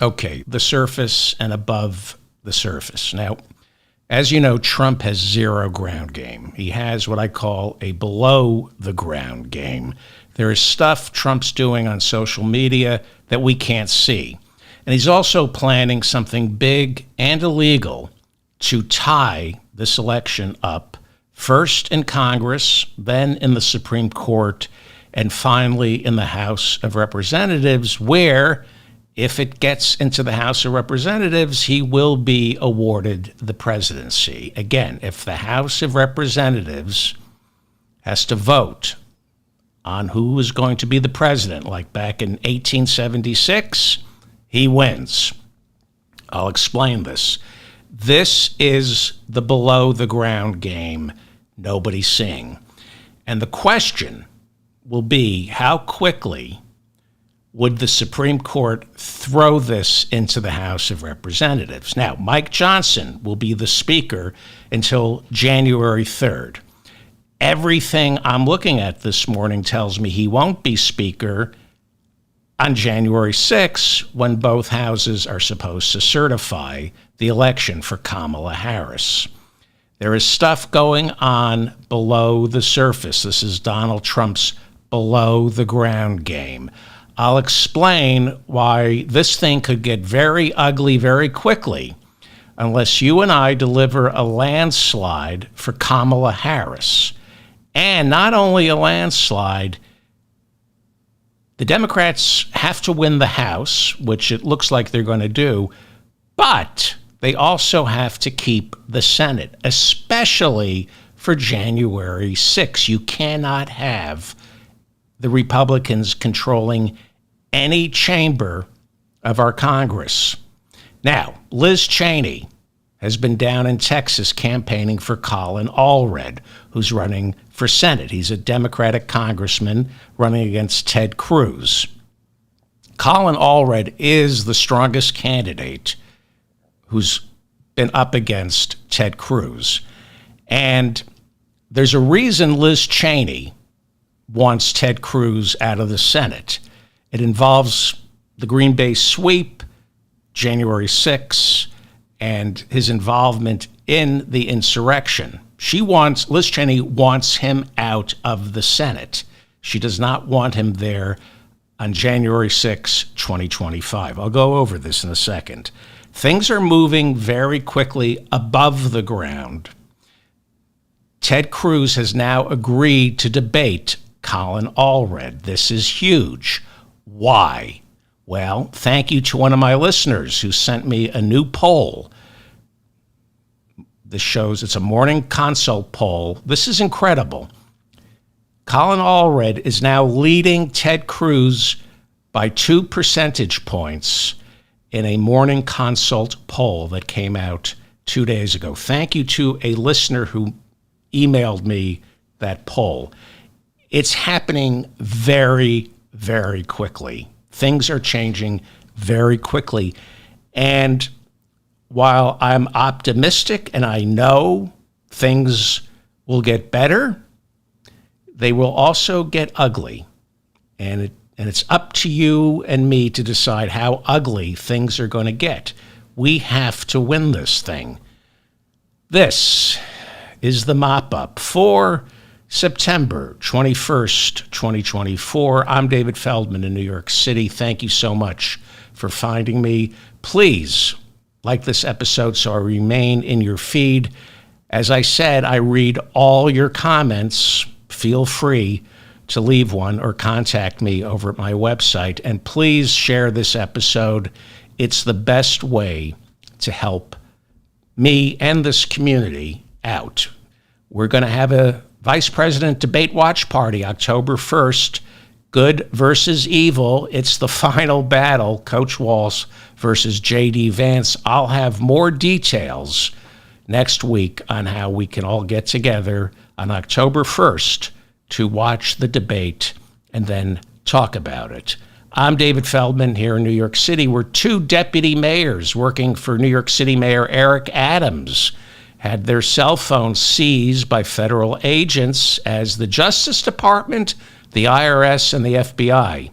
Okay, the surface and above the surface. Now, as you know, Trump has zero ground game. He has what I call a below the ground game. There is stuff Trump's doing on social media that we can't see. And he's also planning something big and illegal to tie this election up, first in Congress, then in the Supreme Court, and finally in the House of Representatives, where, if it gets into the House of Representatives, he will be awarded the presidency. Again, if the House of Representatives has to vote on who is going to be the president, like back in 1876, he wins. I'll explain this. This is the below the ground game nobody's seeing. And the question will be, how quickly would the Supreme Court throw this into the House of Representatives? Now, Mike Johnson will be the Speaker until January 3rd. Everything I'm looking at this morning tells me he won't be Speaker on January 6th, when both houses are supposed to certify the election for Kamala Harris. There is stuff going on below the surface. This is Donald Trump's below the ground game. I'll explain why this thing could get very ugly very quickly unless you and I deliver a landslide for Kamala Harris. And not only a landslide, the Democrats have to win the House, which it looks like they're going to do, but they also have to keep the Senate, especially for January 6th. You cannot have the Republicans controlling any chamber of our Congress. Now, Liz Cheney has been down in Texas campaigning for Colin Allred, who's running for Senate. He's a Democratic congressman running against Ted Cruz. Colin Allred is the strongest candidate who's been up against Ted Cruz. And there's a reason Liz Cheney wants Ted Cruz out of the Senate. It involves the Green Bay sweep, January 6th, and his involvement in the insurrection. Liz Cheney wants him out of the Senate. She does not want him there on January 6, 2025. I'll go over this in a second. Things are moving very quickly above the ground. Ted Cruz has now agreed to debate Colin Allred. This is huge. Why? Well, thank you to one of my listeners who sent me a new poll. This shows it's a morning consult poll. This is incredible. Colin Allred is now leading Ted Cruz by 2 percentage points in a morning consult poll that came out 2 days ago. Thank you to a listener who emailed me that poll. It's happening very, very quickly. Things are changing very quickly. And while I'm optimistic and I know things will get better, they will also get ugly. And it's up to you and me to decide how ugly things are going to get. We have to win this thing. This is the mop-up for September 21st, 2024. I'm David Feldman in New York City. Thank you so much for finding me. Please like this episode so I remain in your feed. As I said, I read all your comments. Feel free to leave one or contact me over at my website. And please share this episode. It's the best way to help me and this community out. We're going to have a Vice President Debate Watch Party October 1st. Good versus evil. It's the final battle, Coach Walz versus J.D. Vance. I'll have more details next week on how we can all get together on October 1st to watch the debate and then talk about it. I'm David Feldman here in New York City, where 2 deputy mayors working for New York City Mayor Eric Adams had their cell phones seized by federal agents as the Justice Department, the IRS, and the FBI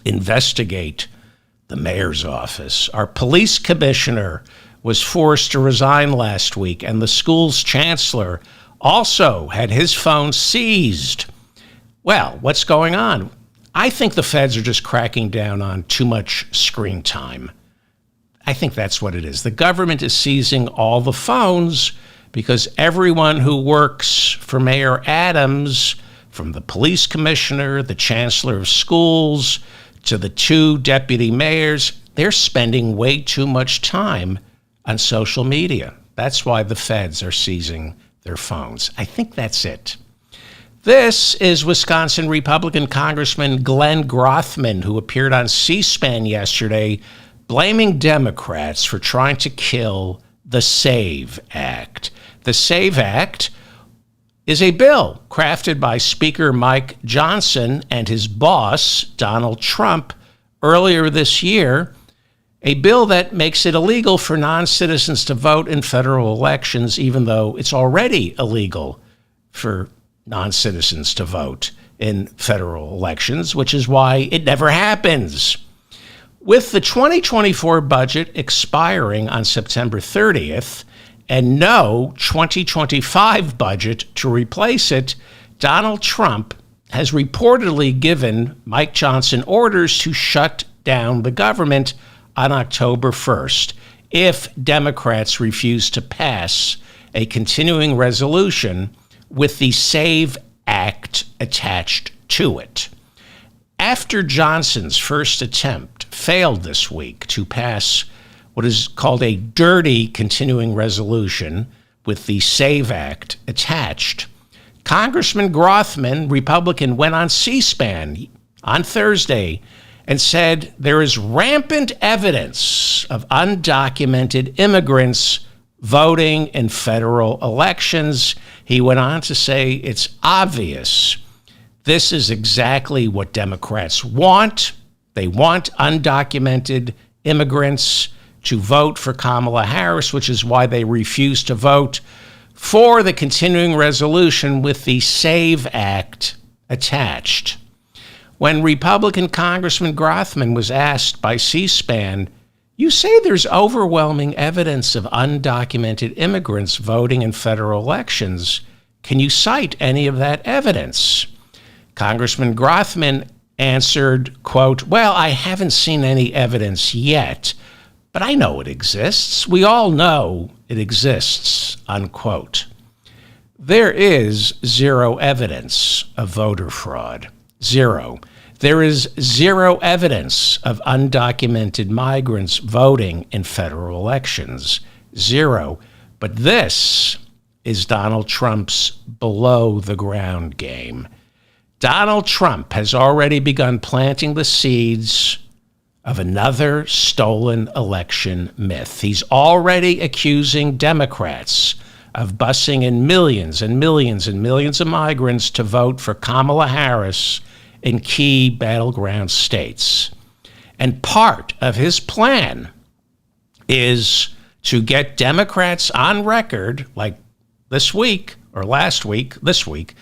investigate the mayor's office. Our police commissioner was forced to resign last week, and the school's chancellor also had his phone seized. Well, what's going on? I think the feds are just cracking down on too much screen time. I think that's what it is. The government is seizing all the phones because everyone who works for Mayor Adams, from the police commissioner, the chancellor of schools, to the 2 deputy mayors, they're spending way too much time on social media. That's why the feds are seizing their phones. I think that's it. This is Wisconsin Republican Congressman Glenn Grothman, who appeared on C-SPAN yesterday, blaming Democrats for trying to kill the SAVE Act. The SAVE Act is a bill crafted by Speaker Mike Johnson and his boss, Donald Trump, earlier this year, a bill that makes it illegal for non-citizens to vote in federal elections, even though it's already illegal for non-citizens to vote in federal elections, which is why it never happens. With the 2024 budget expiring on September 30th, and no 2025 budget to replace it, Donald Trump has reportedly given Mike Johnson orders to shut down the government on October 1st if Democrats refuse to pass a continuing resolution with the SAVE Act attached to it. After Johnson's first attempt failed this week to pass what is called a dirty continuing resolution with the SAVE Act attached, Congressman Grothman, Republican, went on C-SPAN on Thursday and said there is rampant evidence of undocumented immigrants voting in federal elections. He went on to say it's obvious this is exactly what Democrats want. They want undocumented immigrants to vote for Kamala Harris, which is why they refuse to vote for the continuing resolution with the SAVE Act attached. When Republican Congressman Grothman was asked by C-SPAN, "You say there's overwhelming evidence of undocumented immigrants voting in federal elections. Can you cite any of that evidence?" Congressman Grothman answered, quote, "Well, I haven't seen any evidence yet, but I know it exists. We all know it exists," unquote. There is zero evidence of voter fraud. Zero. There is zero evidence of undocumented migrants voting in federal elections. Zero. But this is Donald Trump's below-the-ground game. Donald Trump has already begun planting the seeds of another stolen election myth. He's already accusing Democrats of busing in millions and millions and millions of migrants to vote for Kamala Harris in key battleground states. And part of his plan is to get Democrats on record, like this week or last week, this week,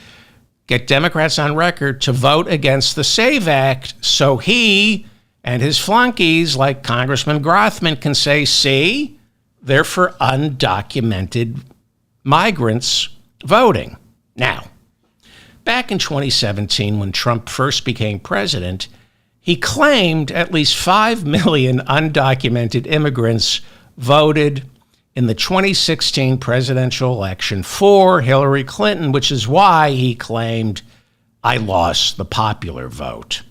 get Democrats on record to vote against the SAVE Act so he and his flunkies like Congressman Grothman can say, see, they're for undocumented migrants voting. Now, back in 2017, when Trump first became president, he claimed at least 5 million undocumented immigrants voted in the 2016 presidential election for Hillary Clinton, which is why he claimed, I lost the popular vote.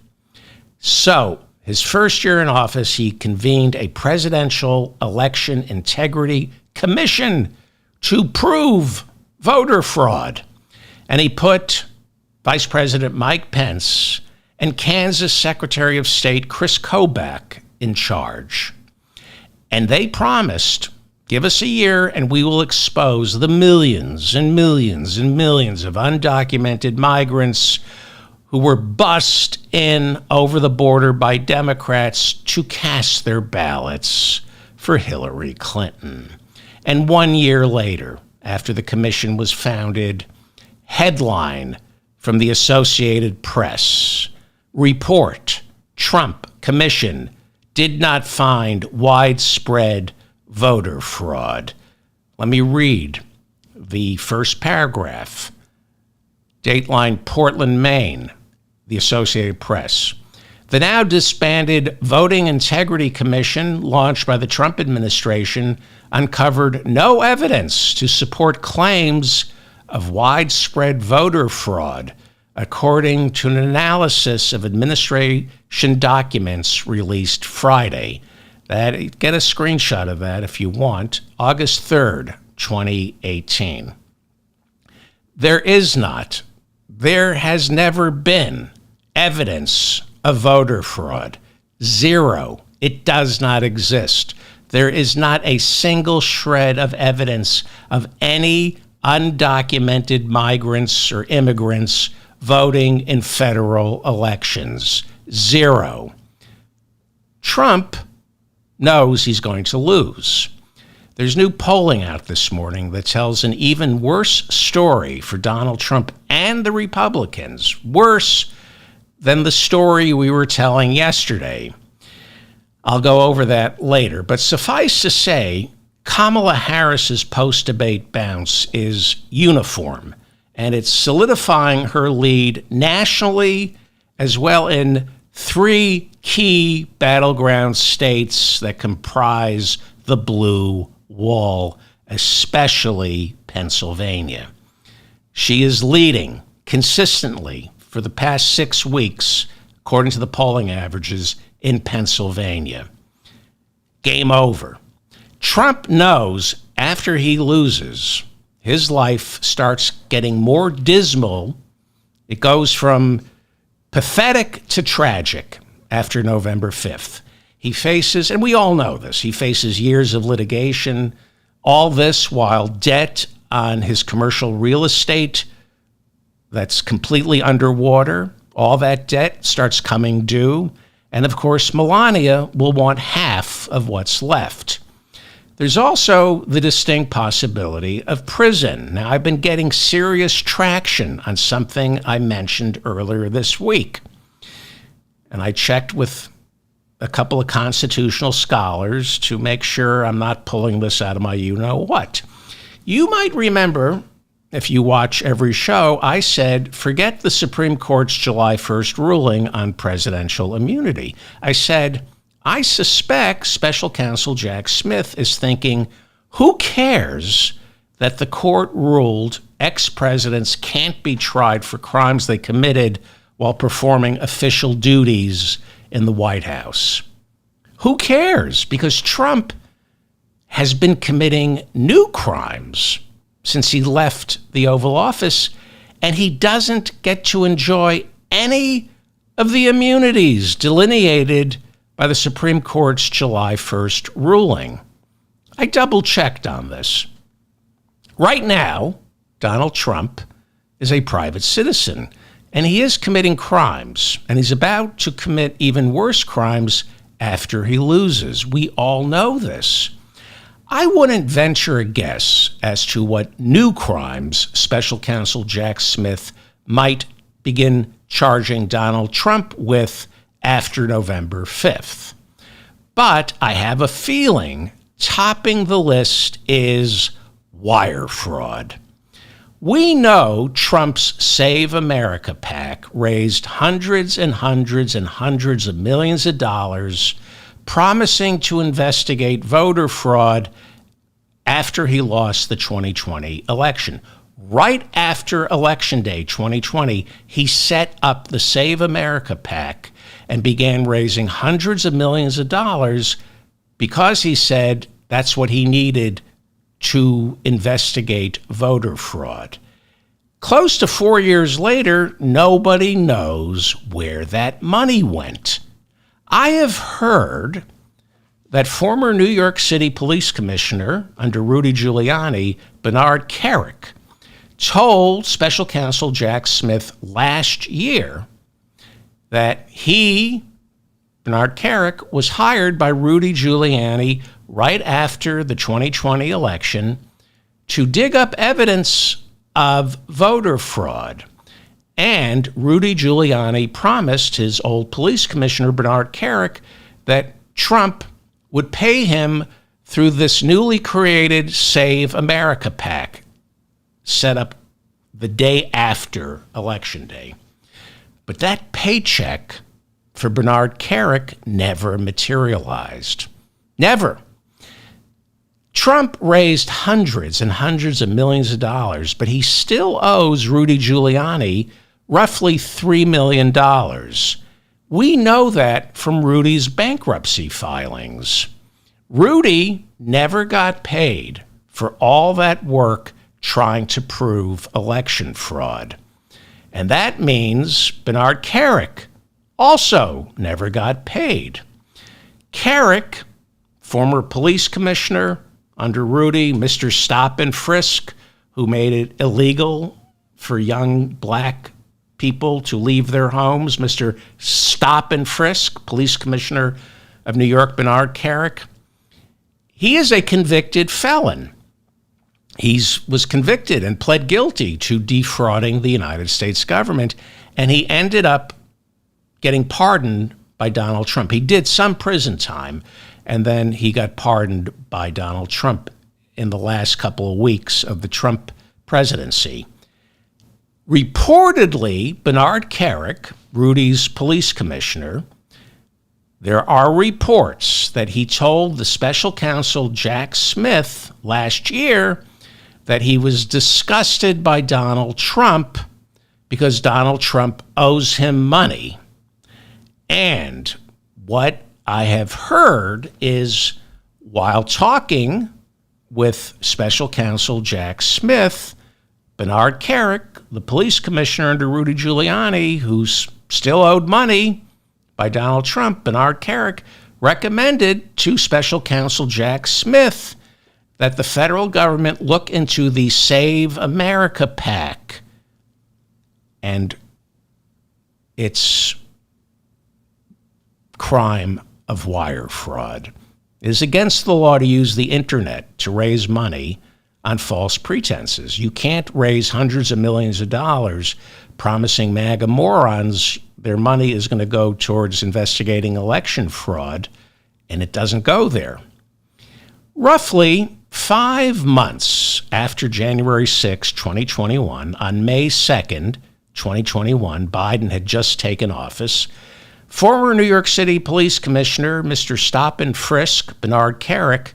So, his first year in office, he convened a presidential election integrity commission to prove voter fraud. And he put Vice President Mike Pence and Kansas Secretary of State Chris Kobach in charge. And they promised, give us a year and we will expose the millions and millions and millions of undocumented migrants who were bussed in over the border by Democrats to cast their ballots for Hillary Clinton. And 1 year later, after the commission was founded, headline from the Associated Press, report, Trump commission did not find widespread voter fraud. Let me read the first paragraph. Dateline Portland, Maine, the Associated Press. The now disbanded Voting Integrity Commission, launched by the Trump administration, uncovered no evidence to support claims of widespread voter fraud, according to an analysis of administration documents released Friday. Get a screenshot of that if you want. August 3rd, 2018. There has never been evidence of voter fraud. Zero. It does not exist. There is not a single shred of evidence of any undocumented migrants or immigrants voting in federal elections. Zero. Trump knows he's going to lose. There's new polling out this morning that tells an even worse story for Donald Trump and the Republicans. Worse than the story we were telling yesterday. I'll go over that later. But suffice to say, Kamala Harris's post-debate bounce is uniform, and it's solidifying her lead nationally as well in 3 key battleground states that comprise the blue wall, especially Pennsylvania. She is leading consistently for the past 6 weeks, according to the polling averages in Pennsylvania. Game over. Trump knows after he loses, his life starts getting more dismal. It goes from pathetic to tragic after November 5th. He faces, and we all know this, he faces years of litigation, all this while debt on his commercial real estate that's completely underwater. All that debt starts coming due. And of course, Melania will want half of what's left. There's also the distinct possibility of prison. Now, I've been getting serious traction on something I mentioned earlier this week. And I checked with a couple of constitutional scholars to make sure I'm not pulling this out of my you-know-what. You might remember, if you watch every show, I said, forget the Supreme Court's July 1st ruling on presidential immunity. I said, I suspect special counsel Jack Smith is thinking, who cares that the court ruled ex-presidents can't be tried for crimes they committed while performing official duties in the White House? Who cares? Because Trump has been committing new crimes since he left the Oval Office, and he doesn't get to enjoy any of the immunities delineated by the Supreme Court's July 1st ruling. I double-checked on this. Right now, Donald Trump is a private citizen, and he is committing crimes, and he's about to commit even worse crimes after he loses. We all know this. I wouldn't venture a guess as to what new crimes special counsel Jack Smith might begin charging Donald Trump with after November 5th. But I have a feeling topping the list is wire fraud. We know Trump's Save America PAC raised hundreds and hundreds and hundreds of millions of dollars promising to investigate voter fraud after he lost the 2020 election. Right after Election Day 2020, he set up the Save America PAC and began raising hundreds of millions of dollars because he said that's what he needed to investigate voter fraud. Close to 4 years later, nobody knows where that money went. I have heard that former New York City Police Commissioner under Rudy Giuliani, Bernard Kerik, told special counsel Jack Smith last year that he, Bernard Kerik, was hired by Rudy Giuliani right after the 2020 election to dig up evidence of voter fraud. And Rudy Giuliani promised his old police commissioner, Bernard Kerik, that Trump would pay him through this newly created Save America PAC, set up the day after Election Day. But that paycheck for Bernard Kerik never materialized. Never. Trump raised hundreds and hundreds of millions of dollars, but he still owes Rudy Giuliani roughly $3 million. We know that from Rudy's bankruptcy filings. Rudy never got paid for all that work trying to prove election fraud. And that means Bernard Kerik also never got paid. Kerik, former police commissioner under Rudy, Mr. Stop and Frisk, who made it illegal for young black people to leave their homes, Mr. Stop and Frisk, police commissioner of New York, Bernard Kerik, he is a convicted felon. He was convicted and pled guilty to defrauding the United States government, and he ended up getting pardoned by Donald Trump. He did some prison time, and then he got pardoned by Donald Trump in the last couple of weeks of the Trump presidency. Reportedly, Bernard Kerik, Rudy's police commissioner, there are reports that he told the special counsel Jack Smith last year that he was disgusted by Donald Trump because Donald Trump owes him money. And what I have heard is, while talking with special counsel Jack Smith, Bernard Kerik, the police commissioner under Rudy Giuliani, who's still owed money by Donald Trump, Bernard Kerik recommended to special counsel Jack Smith that the federal government look into the Save America PAC and its crime of wire fraud. It is against the law to use the internet to raise money on false pretenses. You can't raise hundreds of millions of dollars promising MAGA morons their money is going to go towards investigating election fraud, and it doesn't go there. Roughly 5 months after January 6, 2021, on May 2nd, 2021, Biden had just taken office, former New York City Police Commissioner Mr. Stop and Frisk, Bernard Kerik,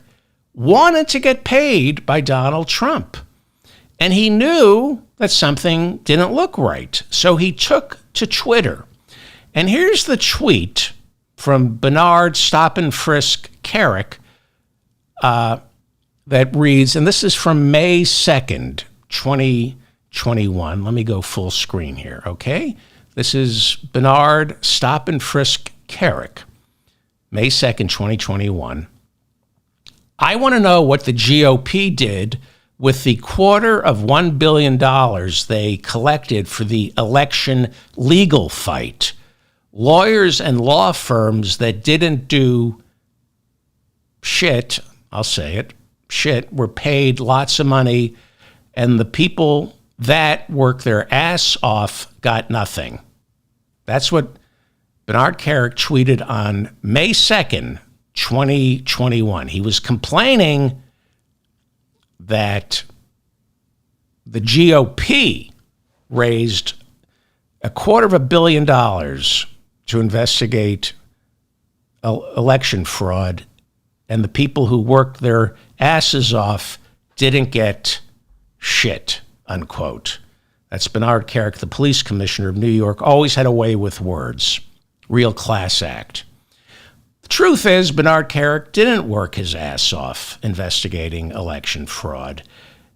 wanted to get paid by Donald Trump. And he knew that something didn't look right. So he took to Twitter. And here's the tweet from Bernard Stop and Frisk Kerik that reads, and this is from May 2nd, 2021. Let me go full screen here, okay? This is Bernard Stop and Frisk Kerik, May 2nd, 2021. I want to know what the GOP did with the $250 million they collected for the election legal fight. Lawyers and law firms that didn't do shit, I'll say it, shit, were paid lots of money, and the people that worked their ass off got nothing. That's what Bernard Kerik tweeted on May 2nd, 2021. He was complaining that the GOP raised $250 million to investigate election fraud, and the people who worked their asses off didn't get shit, unquote. That's Bernard Kerik, the police commissioner of New York, always had a way with words. Real class act. The truth is, Bernard Kerik didn't work his ass off investigating election fraud.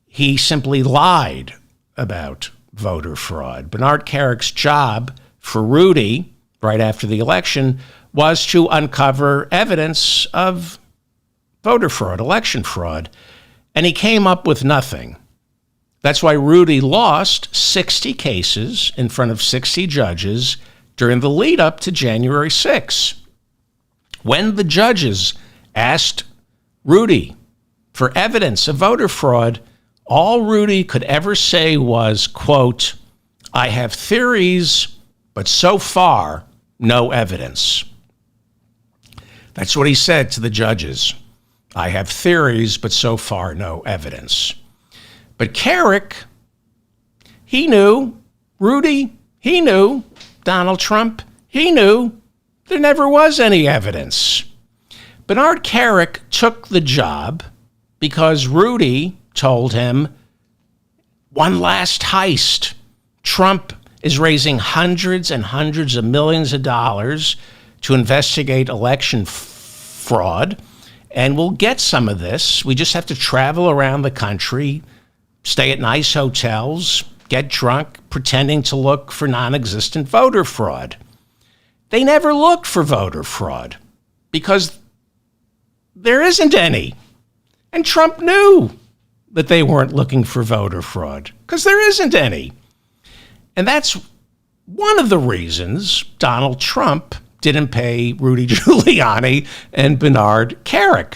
He simply lied about voter fraud. Bernard Kerik's job for Rudy, right after the election, was to uncover evidence of voter fraud, election fraud, and he came up with nothing. That's why Rudy lost 60 cases in front of 60 judges during the lead up to January 6. When the judges asked Rudy for evidence of voter fraud, all Rudy could ever say was, quote, "I have theories, but so far, no evidence." That's what he said to the judges. I have theories, but so far no evidence. But Kerik, he knew. Rudy, he knew. Donald Trump, he knew. There never was any evidence. Bernard Kerik took the job because Rudy told him, one last heist. Trump is raising hundreds and hundreds of millions of dollars to investigate election fraud, and we'll get some of this. We just have to travel around the country, stay at nice hotels, get drunk, pretending to look for non-existent voter fraud. They never looked for voter fraud because there isn't any. And Trump knew that they weren't looking for voter fraud because there isn't any. And that's one of the reasons Donald Trump didn't pay Rudy Giuliani and Bernard Kerik.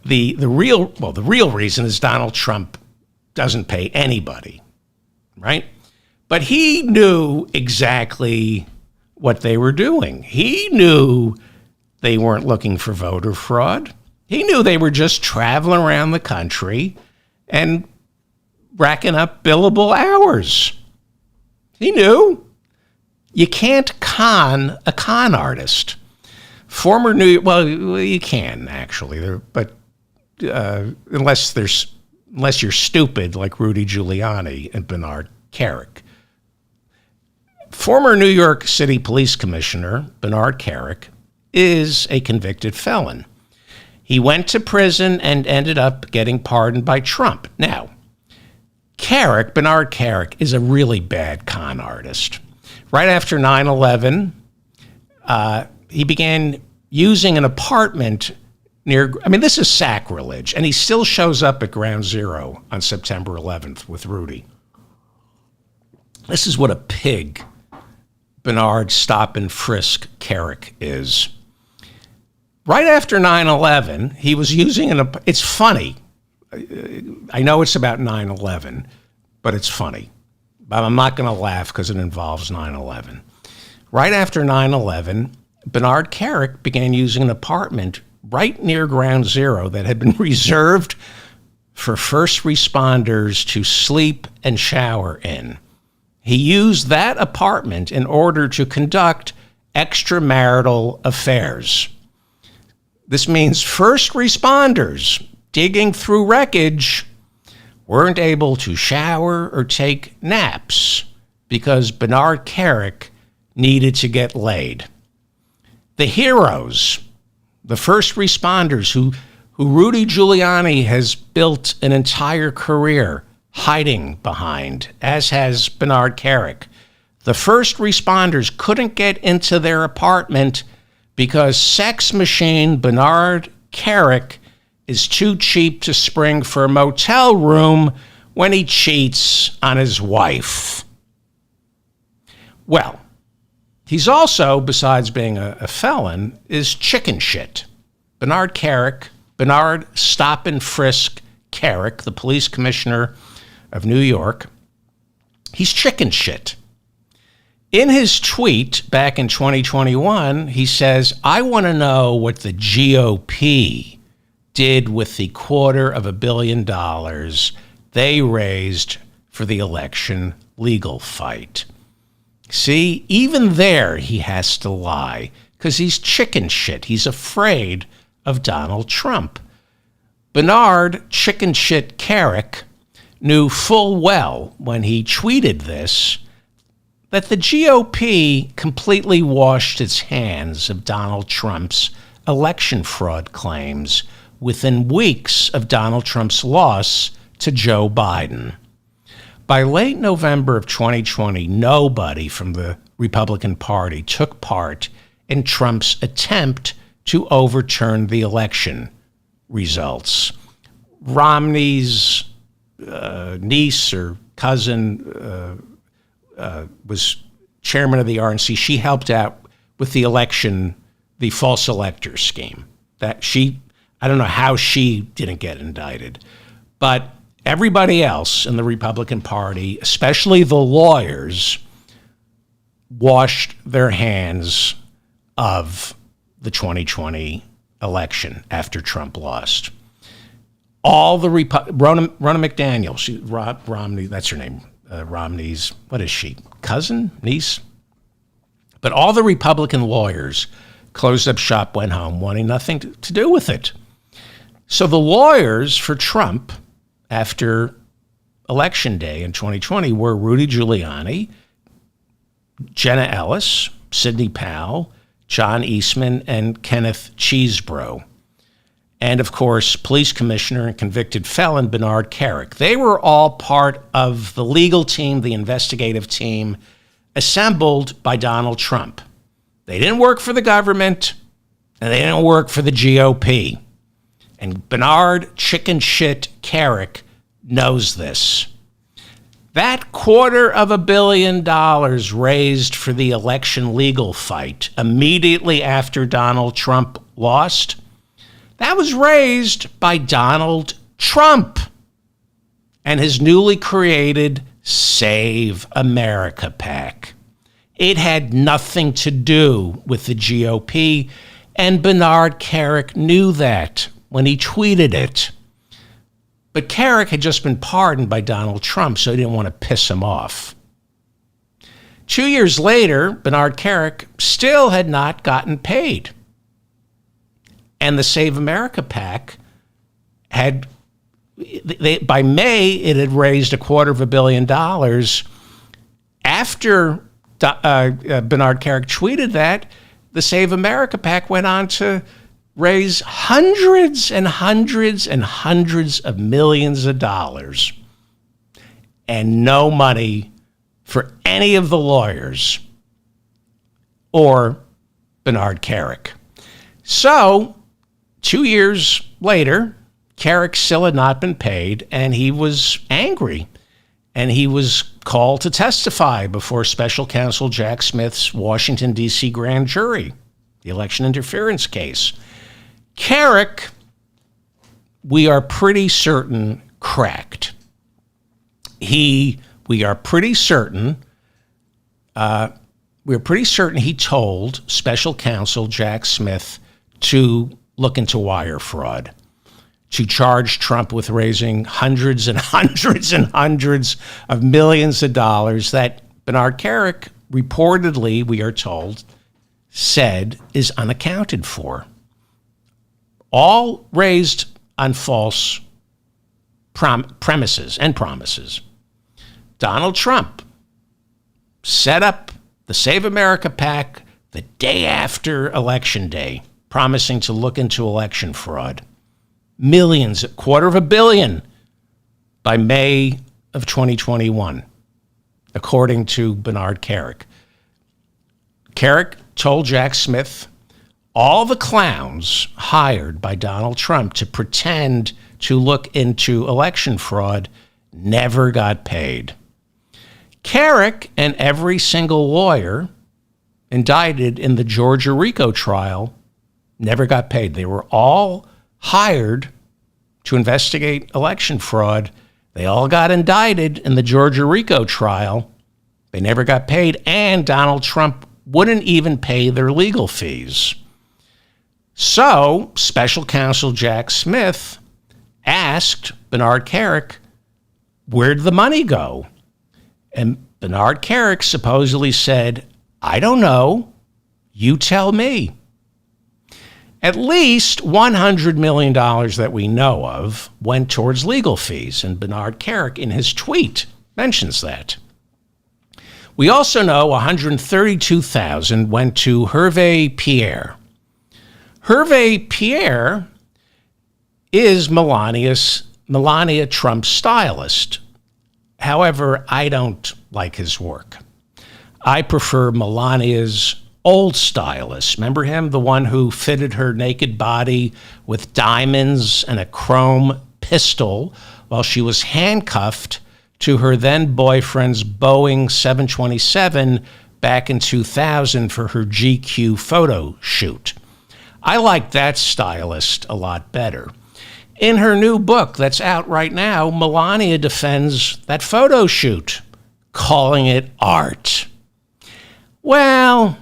The real reason is Donald Trump doesn't pay anybody, right? But he knew exactly what they were doing. He knew they weren't looking for voter fraud. He knew they were just traveling around the country and racking up billable hours. He knew. You can't con a con artist. Well, you can actually, but unless you're stupid like Rudy Giuliani and Bernard Kerik. Former New York City Police Commissioner Bernard Kerik is a convicted felon. He went to prison and ended up getting pardoned by Trump. Now, Bernard Kerik is a really bad con artist. Right after 9/11, he began using an apartment this is sacrilege, and he still shows up at Ground Zero on September 11th with Rudy. This is what a pig Bernard Stop and Frisk Kerik is. Right after 9/11, he was using it's funny. I know it's about 9/11, but it's funny. But I'm not going to laugh because it involves 9/11. Right after 9/11, Bernard Kerik began using an apartment right near Ground Zero that had been reserved for first responders to sleep and shower in. He used that apartment in order to conduct extramarital affairs. This means first responders digging through wreckage weren't able to shower or take naps because Bernard Kerik needed to get laid. The heroes, the first responders who Rudy Giuliani has built an entire career hiding behind, as has Bernard Kerik. The first responders couldn't get into their apartment because sex machine Bernard Kerik is too cheap to spring for a motel room when he cheats on his wife. Well, he's also, besides being a felon, is chicken shit. Bernard Stop and Frisk Kerik, the police commissioner of New York, he's chicken shit. In his tweet back in 2021, he says, I want to know what the GOP did with the $250 million they raised for the election legal fight. See, even there he has to lie because he's chicken shit. He's afraid of Donald Trump. Bernard chicken shit Kerik knew full well when he tweeted this that the GOP completely washed its hands of Donald Trump's election fraud claims within weeks of Donald Trump's loss to Joe Biden. By late November of 2020, nobody from the Republican Party took part in Trump's attempt to overturn the election results. Romney's niece or cousin was chairman of the RNC. She helped out with the election, the false elector scheme. I don't know how she didn't get indicted, but everybody else in the Republican Party, especially the lawyers, washed their hands of the 2020 election after Trump lost. All the Ronna McDaniel, Romney, that's her name, Romney's, what is she, cousin, niece? But all the Republican lawyers closed up shop, went home, wanting nothing to do with it. So the lawyers for Trump after Election Day in 2020 were Rudy Giuliani, Jenna Ellis, Sidney Powell, John Eastman, and Kenneth Chesebro. And, of course, police commissioner and convicted felon Bernard Kerik. They were all part of the legal team, the investigative team, assembled by Donald Trump. They didn't work for the government, and they didn't work for the GOP. And Bernard Chicken Shit Kerik knows this. That $250 million raised for the election legal fight immediately after Donald Trump lost, that was raised by Donald Trump and his newly created Save America PAC. It had nothing to do with the GOP, and Bernard Kerik knew that when he tweeted it. But Kerik had just been pardoned by Donald Trump, so he didn't want to piss him off. 2 years later, Bernard Kerik still had not gotten paid. And the Save America PAC had, by May, it had raised $250 million. After Bernard Kerik tweeted that, the Save America PAC went on to raise hundreds and hundreds and hundreds of millions of dollars, and no money for any of the lawyers or Bernard Kerik. So 2 years later, Kerik still had not been paid, and he was angry. And he was called to testify before special counsel Jack Smith's Washington, D.C. grand jury, the election interference case. Kerik, we are pretty certain, cracked. We are pretty certain he told special counsel Jack Smith to look into wire fraud, to charge Trump with raising hundreds and hundreds and hundreds of millions of dollars that Bernard Kerik reportedly, we are told, said is unaccounted for. All raised on false premises and promises. Donald Trump set up the Save America PAC the day after Election Day, promising to look into election fraud. Millions, $250 million by May of 2021, according to Bernard Kerik. Kerik told Jack Smith all the clowns hired by Donald Trump to pretend to look into election fraud never got paid. Kerik and every single lawyer indicted in the Georgia RICO trial never got paid. They were all hired to investigate election fraud. They all got indicted in the Georgia RICO trial. They never got paid, and Donald Trump wouldn't even pay their legal fees. So, special counsel Jack Smith asked Bernard Kerik, where'd the money go? And Bernard Kerik supposedly said, I don't know. You tell me. At least $100 million that we know of went towards legal fees, and Bernard Kerik, in his tweet, mentions that. We also know $132,000 went to Hervé Pierre. Hervé Pierre is Melania Trump's stylist. However, I don't like his work. I prefer Melania's old stylist. Remember him? The one who fitted her naked body with diamonds and a chrome pistol while she was handcuffed to her then boyfriend's Boeing 727 back in 2000 for her GQ photo shoot. I like that stylist a lot better. In her new book that's out right now, Melania defends that photo shoot, calling it art. Well,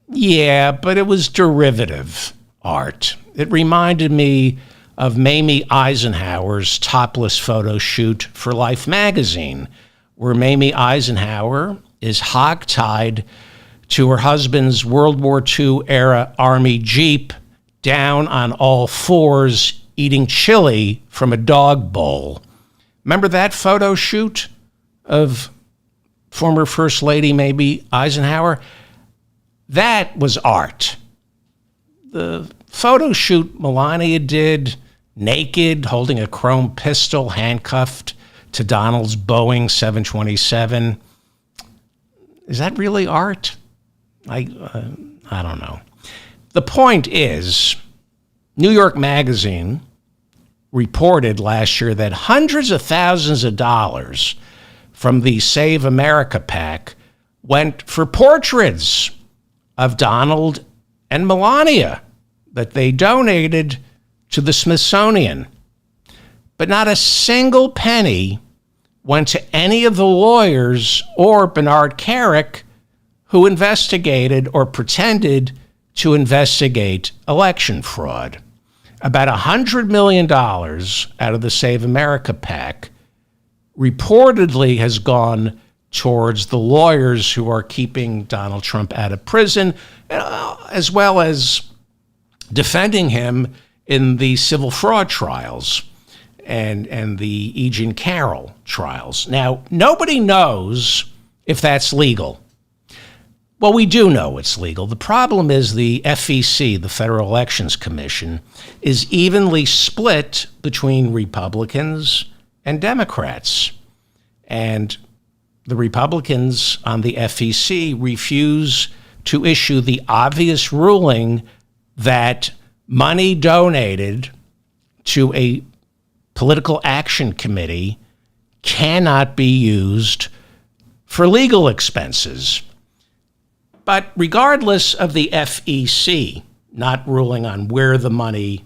Yeah, but it was derivative art. It reminded me of Mamie Eisenhower's topless photo shoot for Life magazine, where Mamie Eisenhower is hogtied to her husband's World War II era Army Jeep, down on all fours, eating chili from a dog bowl. Remember that photo shoot of former First Lady Mamie Eisenhower? That was art. The photo shoot Melania did, naked, holding a chrome pistol, handcuffed to Donald's Boeing 727. Is that really art? I don't know. The point is, New York Magazine reported last year that hundreds of thousands of dollars from the Save America PAC went for portraits of Donald and Melania that they donated to the Smithsonian. But not a single penny went to any of the lawyers or Bernard Kerik who investigated or pretended to investigate election fraud. About $100 million out of the Save America PAC reportedly has gone towards the lawyers who are keeping Donald Trump out of prison, as well as defending him in the civil fraud trials and the E. Jean Carroll trials. Now, nobody knows if that's legal. Well, we do know it's legal. The problem is the FEC, the Federal Elections Commission, is evenly split between Republicans and Democrats. And the Republicans on the FEC refuse to issue the obvious ruling that money donated to a political action committee cannot be used for legal expenses. But regardless of the FEC not ruling on where the money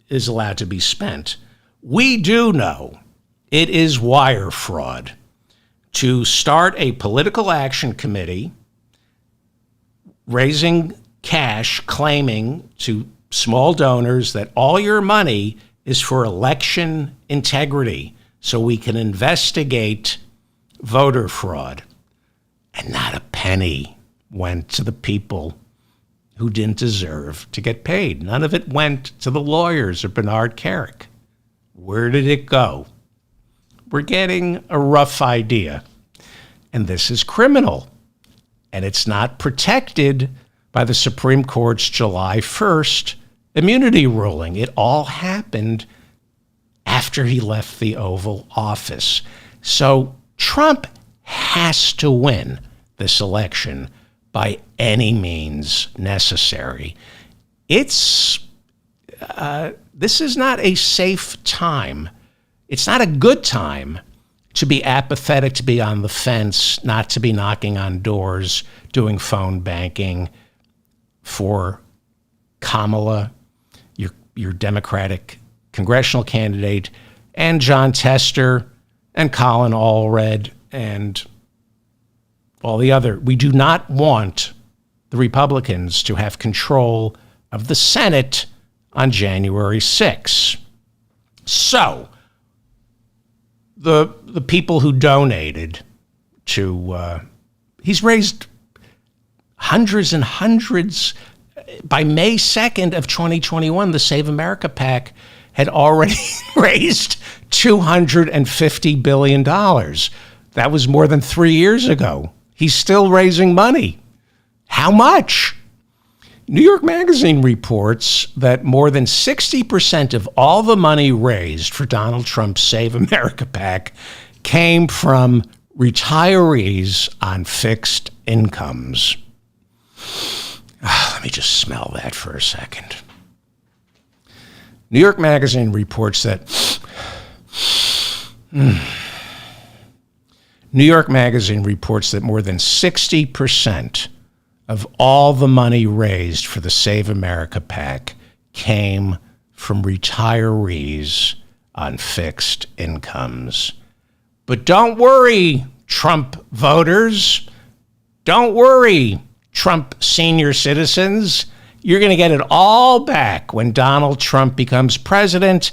is allowed to be spent, we do know it is wire fraud to start a political action committee raising cash, claiming to small donors that all your money is for election integrity so we can investigate voter fraud. And not a penny went to the people who didn't deserve to get paid. None of it went to the lawyers or Bernard Kerik. Where did it go? We're getting a rough idea. And this is criminal. And it's not protected by the Supreme Court's July 1st immunity ruling. It all happened after he left the Oval Office. So Trump has to win this election by any means necessary. This is not a safe time. It's not a good time to be apathetic, to be on the fence, not to be knocking on doors, doing phone banking for Kamala, your Democratic congressional candidate, and Jon Tester and Colin Allred and all the other. We do not want the Republicans to have control of the Senate on January 6th. So the people who donated to, he's raised hundreds and hundreds. By May 2nd of 2021, the Save America PAC had already raised $250 billion. That was more than 3 years ago. He's still raising money. How much? New York Magazine reports that more than 60% of all the money raised for Donald Trump's Save America PAC came from retirees on fixed incomes. Let me just smell that for a second. New York Magazine reports that New York Magazine reports that more than 60% of all the money raised for the Save America PAC came from retirees on fixed incomes. But don't worry, Trump voters. Don't worry, Trump senior citizens, you're going to get it all back when Donald Trump becomes president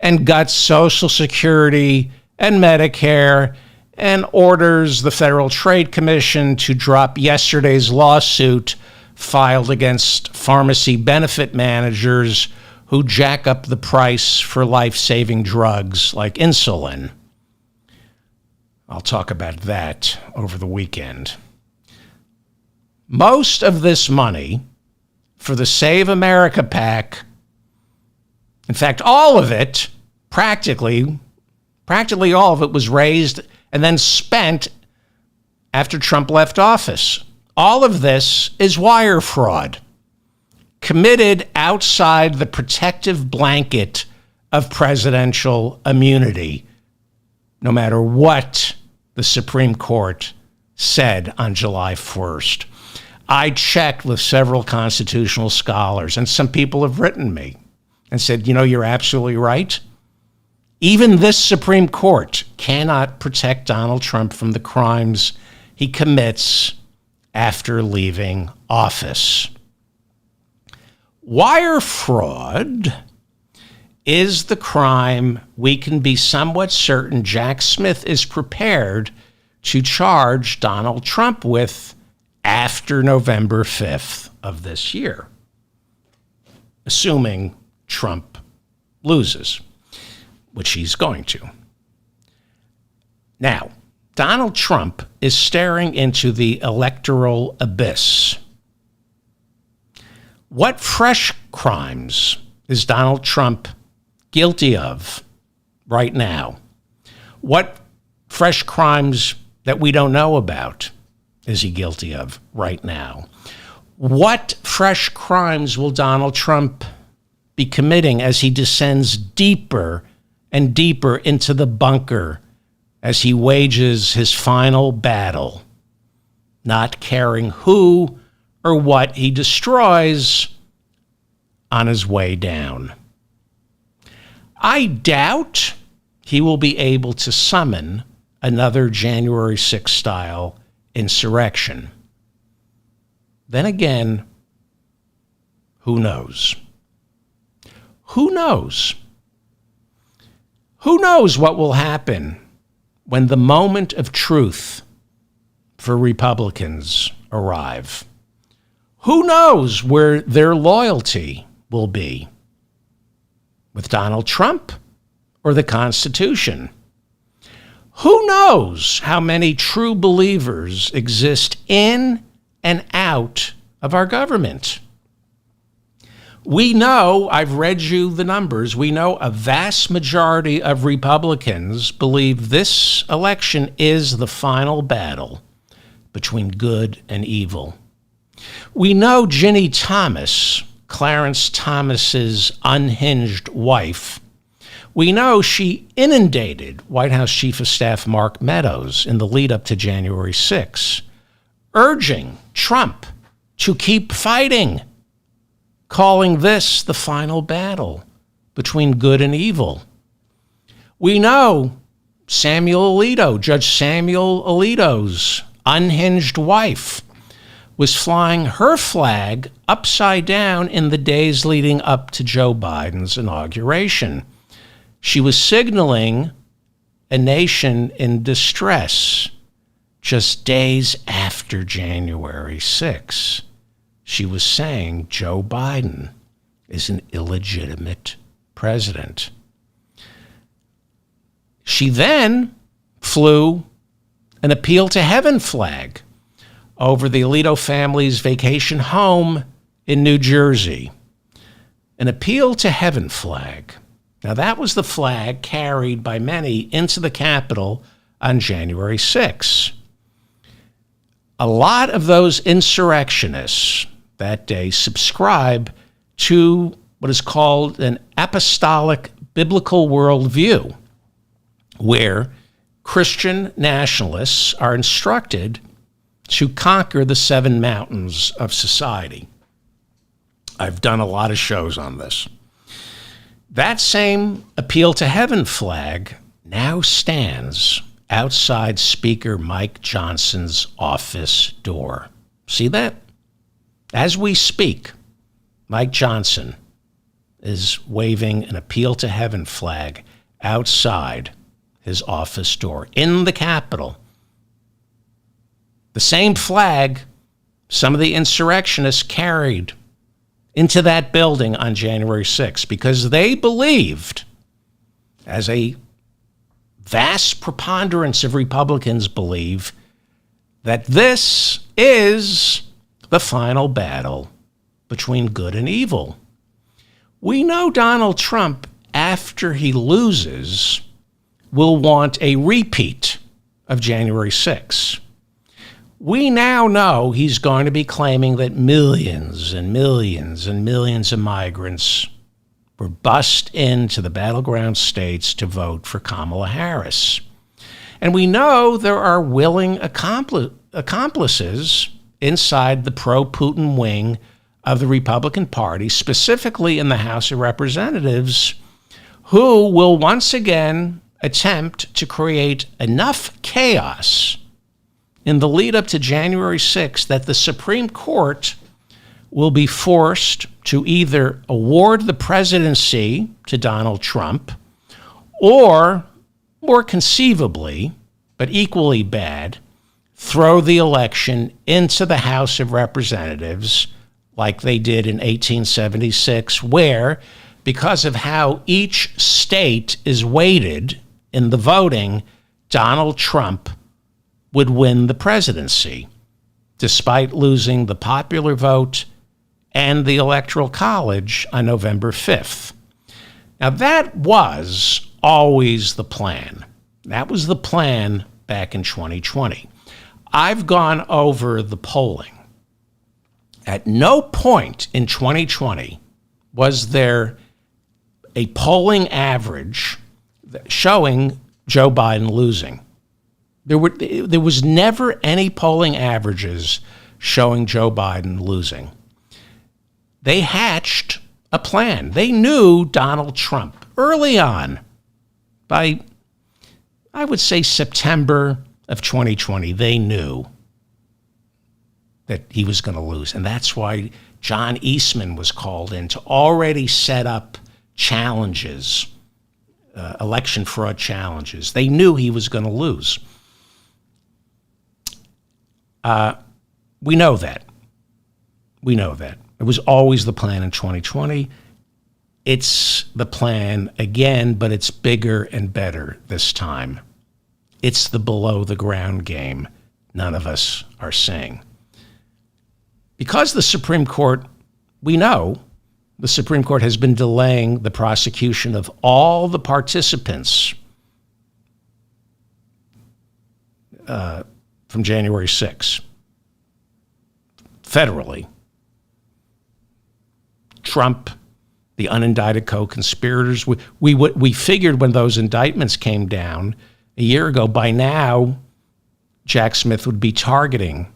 and guts Social Security and Medicare and orders the Federal Trade Commission to drop yesterday's lawsuit filed against pharmacy benefit managers who jack up the price for life-saving drugs like insulin. I'll talk about that over the weekend. Most of this money for the Save America PAC, in fact, all of it, practically all of it was raised and then spent after Trump left office. All of this is wire fraud, committed outside the protective blanket of presidential immunity, no matter what the Supreme Court said on July 1st. I checked with several constitutional scholars, and some people have written me and said, you're absolutely right. Even this Supreme Court cannot protect Donald Trump from the crimes he commits after leaving office. Wire fraud is the crime we can be somewhat certain Jack Smith is prepared to charge Donald Trump with after November 5th of this year, assuming Trump loses, which he's going to. Now, Donald Trump is staring into the electoral abyss. What fresh crimes is Donald Trump guilty of right now? What fresh crimes that we don't know about is he guilty of right now? What fresh crimes will Donald Trump be committing as he descends deeper and deeper into the bunker as he wages his final battle, not caring who or what he destroys on his way down? I doubt he will be able to summon another January 6th style insurrection. Then again, who knows? Who knows? Who knows what will happen when the moment of truth for Republicans arrive? Who knows where their loyalty will be? With Donald Trump or the Constitution? Who knows how many true believers exist in and out of our government? We know, I've read you the numbers, we know a vast majority of Republicans believe this election is the final battle between good and evil. We know Ginny Thomas, Clarence Thomas's unhinged wife, we know she inundated White House Chief of Staff Mark Meadows in the lead up to January 6, urging Trump to keep fighting, calling this the final battle between good and evil. We know Samuel Alito, Judge Samuel Alito's unhinged wife, was flying her flag upside down in the days leading up to Joe Biden's inauguration. She was signaling a nation in distress just days after January 6. She was saying Joe Biden is an illegitimate president. She then flew an appeal to heaven flag over the Alito family's vacation home in New Jersey. An appeal to heaven flag. Now, that was the flag carried by many into the Capitol on January 6. A lot of those insurrectionists that day subscribe to what is called an apostolic biblical worldview, where Christian nationalists are instructed to conquer the seven mountains of society. I've done a lot of shows on this. That same appeal to heaven flag now stands outside Speaker Mike Johnson's office door. See that? As we speak, Mike Johnson is waving an appeal to heaven flag outside his office door in the Capitol. The same flag some of the insurrectionists carried into that building on January 6th because they believed, as a vast preponderance of Republicans believe, that this is the final battle between good and evil. We know Donald Trump, after he loses, will want a repeat of January 6th. We now know he's going to be claiming that millions and millions and millions of migrants were bussed into the battleground states to vote for Kamala Harris. And we know there are willing accomplices inside the pro-Putin wing of the Republican Party, specifically in the House of Representatives, who will once again attempt to create enough chaos in the lead up to January 6th that the Supreme Court will be forced to either award the presidency to Donald Trump or, more conceivably, but equally bad, throw the election into the House of Representatives like they did in 1876, where, because of how each state is weighted in the voting, Donald Trump would win the presidency, despite losing the popular vote and the Electoral College on November 5th. Now, that was always the plan. That was the plan back in 2020. I've gone over the polling. At no point in 2020 was there a polling average showing Joe Biden losing. There was never any polling averages showing Joe Biden losing. They hatched a plan. They knew Donald Trump early on, by, I would say, September of 2020, they knew that he was going to lose. And that's why John Eastman was called in to already set up challenges, election fraud challenges. They knew he was going to lose. We know that. We know that. It was always the plan in 2020. It's the plan again, but it's bigger and better this time. It's the below the ground game none of us are seeing. Because the Supreme Court, we know, the Supreme Court has been delaying the prosecution of all the participants from January 6th, federally. Trump, the unindicted co-conspirators, we figured when those indictments came down a year ago, by now, Jack Smith would be targeting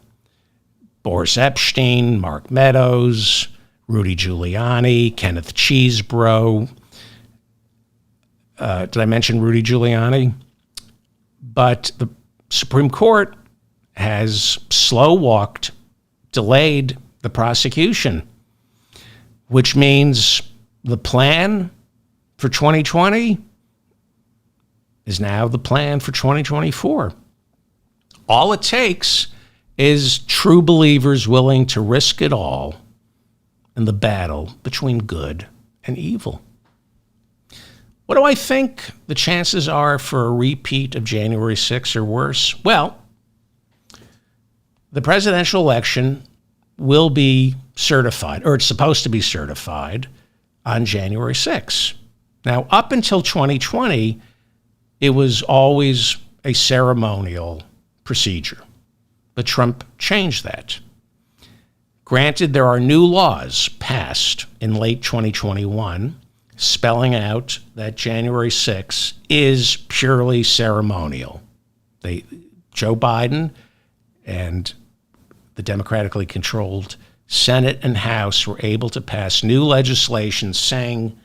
Boris Epstein, Mark Meadows, Rudy Giuliani, Kenneth Chesebro. Did I mention Rudy Giuliani? But the Supreme Court has slow-walked, delayed the prosecution, which means the plan for 2020 is now the plan for 2024. All it takes is true believers willing to risk it all in the battle between good and evil. What do I think the chances are for a repeat of January 6th or worse? Well, the presidential election will be certified, or it's supposed to be certified, on January 6th. Now, up until 2020, it was always a ceremonial procedure. But Trump changed that. Granted, there are new laws passed in late 2021 spelling out that January 6th is purely ceremonial. Joe Biden and the democratically controlled Senate and House were able to pass new legislation saying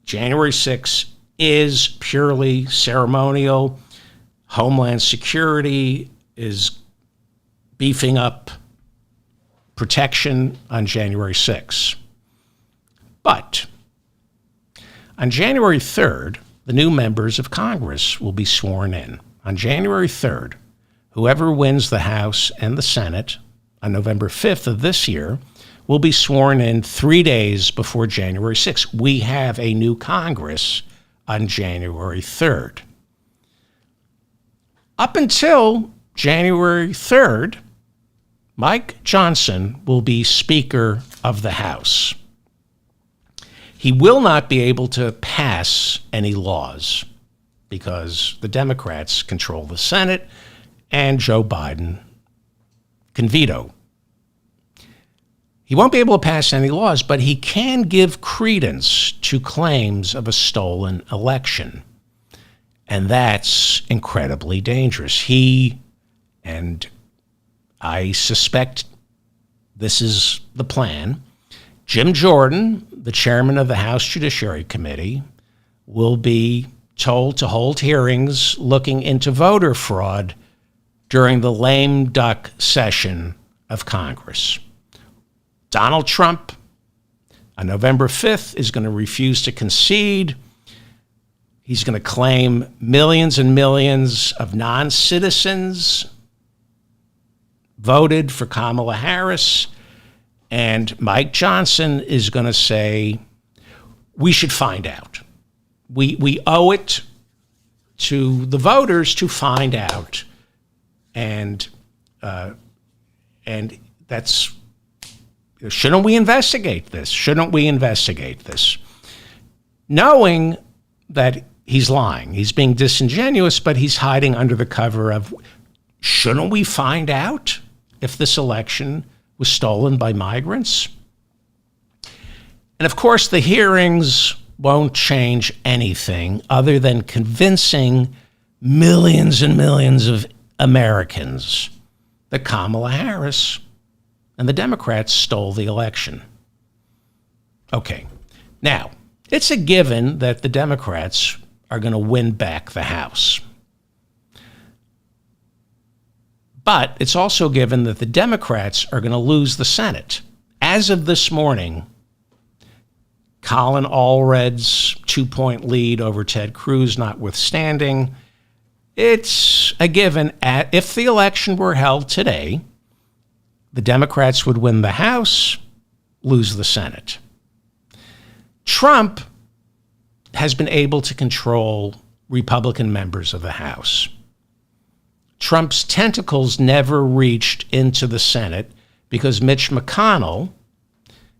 January 6th is purely ceremonial. Homeland Security is beefing up protection on January 6th. But on January 3rd, the new members of Congress will be sworn in. On January 3rd, whoever wins the House and the Senate on November 5th of this year will be sworn in 3 days before January 6th. We have a new Congress on January 3rd. Up until January 3rd, Mike Johnson will be Speaker of the House. He will not be able to pass any laws because the Democrats control the Senate and Joe Biden can veto. He won't be able to pass any laws, but he can give credence to claims of a stolen election. And that's incredibly dangerous. He, and I suspect this is the plan, Jim Jordan, the chairman of the House Judiciary Committee, will be told to hold hearings looking into voter fraud during the lame duck session of Congress. Donald Trump, on November 5th, is going to refuse to concede. He's going to claim millions and millions of non-citizens voted for Kamala Harris. And Mike Johnson is going to say, we should find out. We owe it to the voters to find out. And that's, shouldn't we investigate this? Shouldn't we investigate this? Knowing that he's lying, he's being disingenuous, but he's hiding under the cover of, shouldn't we find out if this election was stolen by migrants? And of course, the hearings won't change anything other than convincing millions and millions of Americans that Kamala Harris and the Democrats stole the election. Okay, now, it's a given that the Democrats are going to win back the House. But it's also given that the Democrats are going to lose the Senate. As of this morning, Colin Allred's 2-point lead over Ted Cruz notwithstanding, it's a given. If the election were held today, the Democrats would win the House, lose the Senate. Trump has been able to control Republican members of the House. Trump's tentacles never reached into the Senate because Mitch McConnell,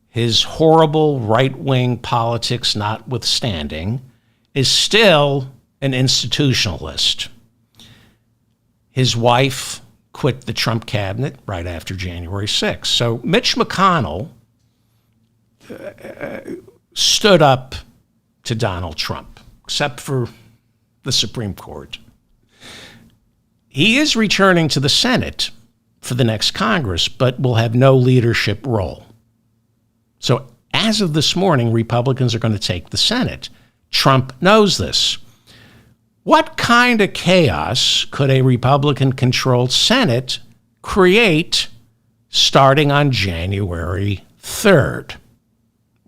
his horrible right-wing politics notwithstanding, is still an institutionalist. His wife quit the Trump cabinet right after January 6th. So Mitch McConnell stood up to Donald Trump, except for the Supreme Court. He is returning to the Senate for the next Congress, but will have no leadership role. So as of this morning, Republicans are going to take the Senate. Trump knows this. What kind of chaos could a Republican-controlled Senate create starting on January 3rd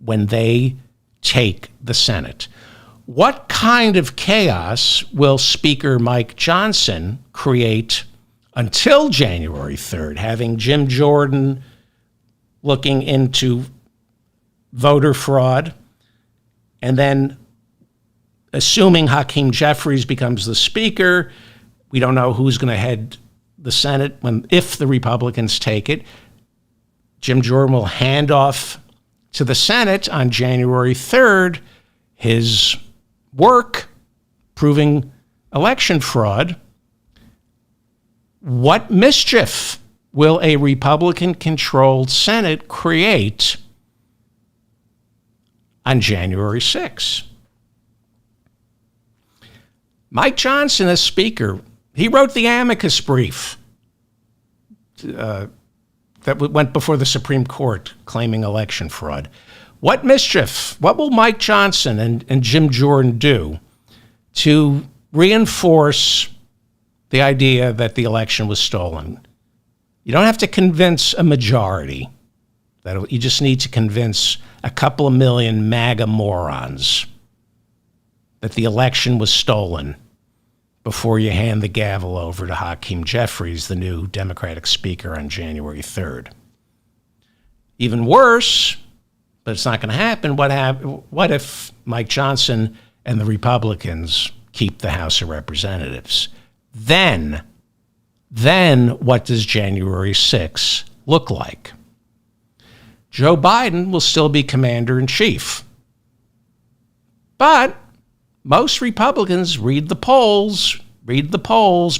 when they take the Senate? What kind of chaos will Speaker Mike Johnson create until January 3rd, having Jim Jordan looking into voter fraud, and then assuming Hakeem Jeffries becomes the Speaker, we don't know who's going to head the Senate if the Republicans take it. Jim Jordan will hand off to the Senate on January 3rd his work proving election fraud. What mischief will a Republican-controlled Senate create on January 6th? Mike Johnson, as Speaker, he wrote the amicus brief that went before the Supreme Court claiming election fraud. What mischief, what will Mike Johnson and Jim Jordan do to reinforce the idea that the election was stolen? You don't have to convince a majority You just need to convince a couple of million MAGA morons that the election was stolen before you hand the gavel over to Hakeem Jeffries, the new Democratic Speaker, on January 3rd. Even worse, but it's not going to happen, what if Mike Johnson and the Republicans keep the House of Representatives? Then what does January 6th look like? Joe Biden will still be commander-in-chief. But most Republicans, read the polls,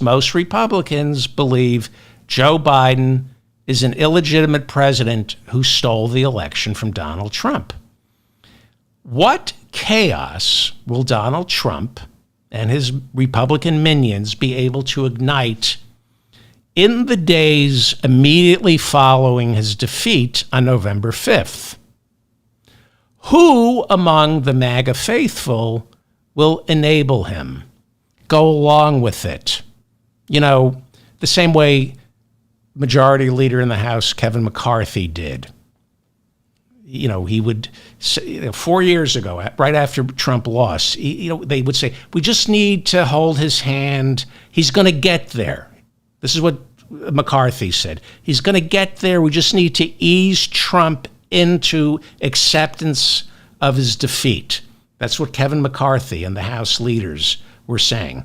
most Republicans believe Joe Biden is an illegitimate president who stole the election from Donald Trump. What chaos will Donald Trump and his Republican minions be able to ignite in the days immediately following his defeat on November 5th? Who among the MAGA faithful will enable him, go along with it? You know, the same way Majority Leader in the House Kevin McCarthy did. You know, he would say, 4 years ago, right after Trump lost, they would say, we just need to hold his hand. He's going to get there. This is what McCarthy said. He's going to get there. We just need to ease Trump into acceptance of his defeat. That's what Kevin McCarthy and the House leaders were saying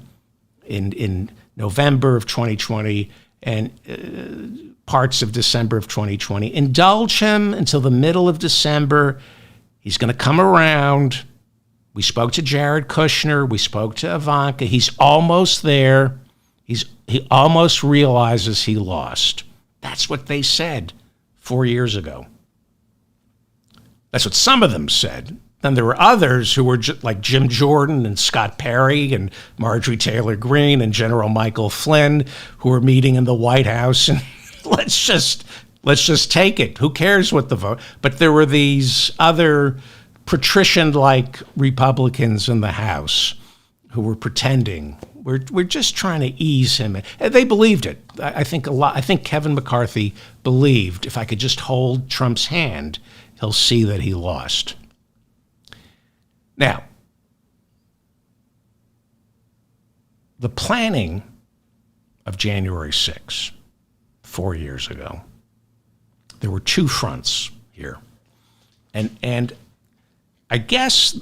in November of 2020 and parts of December of 2020. Indulge him until the middle of December. He's going to come around. We spoke to Jared Kushner. We spoke to Ivanka. He's almost there. He almost realizes he lost. That's what they said 4 years ago. That's what some of them said. Then there were others who were like Jim Jordan and Scott Perry and Marjorie Taylor Greene and General Michael Flynn, who were meeting in the White House. And let's just take it. Who cares what the vote? But there were these other patrician-like Republicans in the House who were pretending we're just trying to ease him. And they believed it. I think Kevin McCarthy believed if I could just hold Trump's hand, he'll see that he lost. Now, the planning of January 6th, 4 years ago, there were two fronts here. And I guess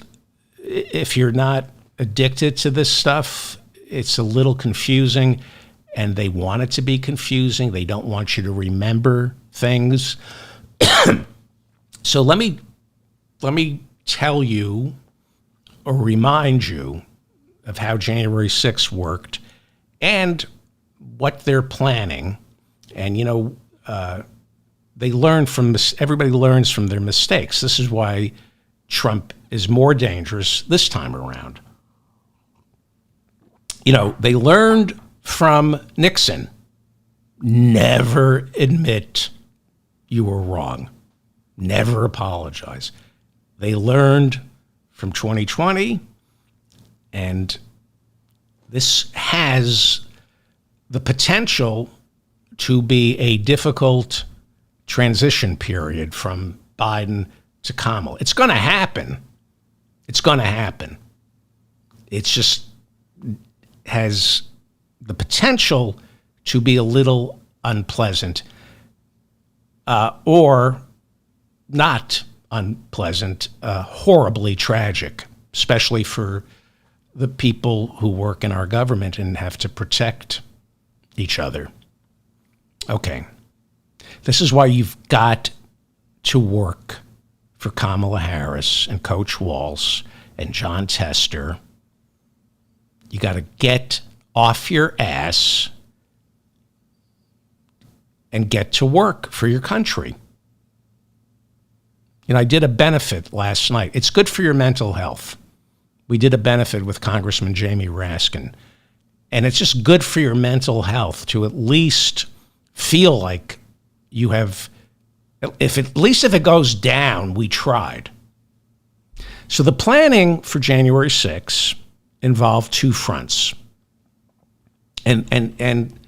if you're not addicted to this stuff, it's a little confusing, and they want it to be confusing. They don't want you to remember things. So let me tell you or remind you of how January 6th worked and what they're planning. And, everybody learns from their mistakes. This is why Trump is more dangerous this time around. They learned from Nixon. Never admit you were wrong. Never apologize. They learned from 2020, and this has the potential to be a difficult transition period from Biden to Kamala. It's going to happen. It's going to happen. It's just has the potential to be a little unpleasant, or not unpleasant, horribly tragic, especially for the people who work in our government and have to protect each other. Okay. This is why you've got to work for Kamala Harris and Coach Walz and John Tester. You got to get off your ass and get to work for your country. I did a benefit last night. It's good for your mental health. We did a benefit with Congressman Jamie Raskin. And it's just good for your mental health to at least feel like you have, at least if it goes down, we tried. So the planning for January 6th involved two fronts. And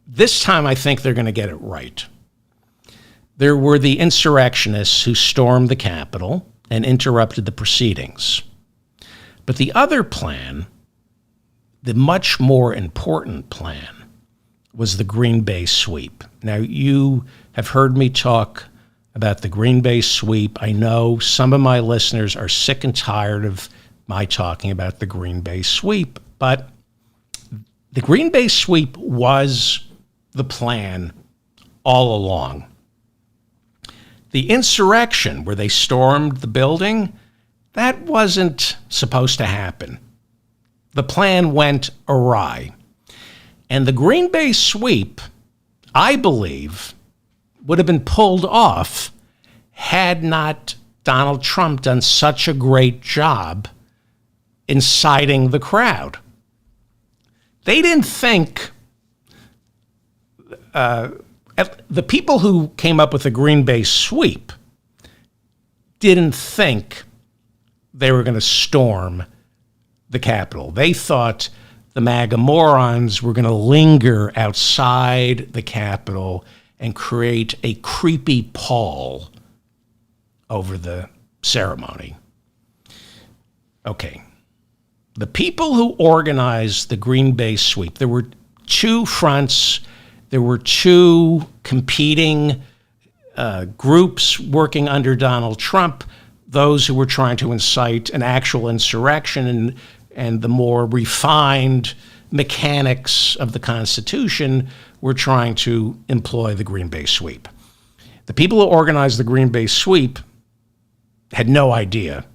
this time I think they're going to get it right. There were the insurrectionists who stormed the Capitol and interrupted the proceedings. But the other plan, the much more important plan, was the Green Bay sweep. Now, you have heard me talk about the Green Bay sweep. I know some of my listeners are sick and tired of my talking about the Green Bay sweep, but the Green Bay sweep was the plan all along. The insurrection, where they stormed the building, that wasn't supposed to happen. The plan went awry. And the Green Bay sweep, I believe, would have been pulled off had not Donald Trump done such a great job inciting the crowd. They didn't think, the people who came up with the Green Bay sweep didn't think they were going to storm the Capitol. They thought the MAGA morons were going to linger outside the Capitol and create a creepy pall over the ceremony. Okay. The people who organized the Green Bay sweep, there were two fronts. There were two competing groups working under Donald Trump, those who were trying to incite an actual insurrection and the more refined mechanics of the Constitution were trying to employ the Green Bay sweep. The people who organized the Green Bay sweep had no idea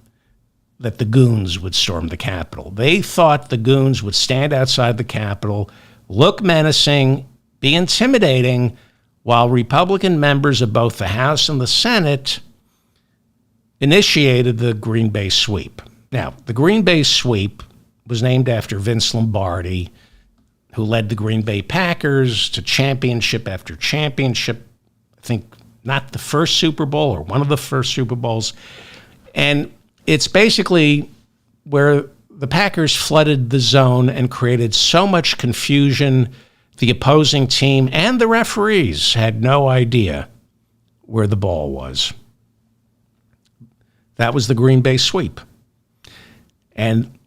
that the goons would storm the Capitol. They thought the goons would stand outside the Capitol, look menacing, be intimidating, while Republican members of both the House and the Senate initiated the Green Bay sweep. Now, the Green Bay sweep was named after Vince Lombardi, who led the Green Bay Packers to championship after championship. I think not the first Super Bowl or one of the first Super Bowls. And it's basically where the Packers flooded the zone and created so much confusion, the opposing team and the referees had no idea where the ball was. That was the Green Bay sweep. And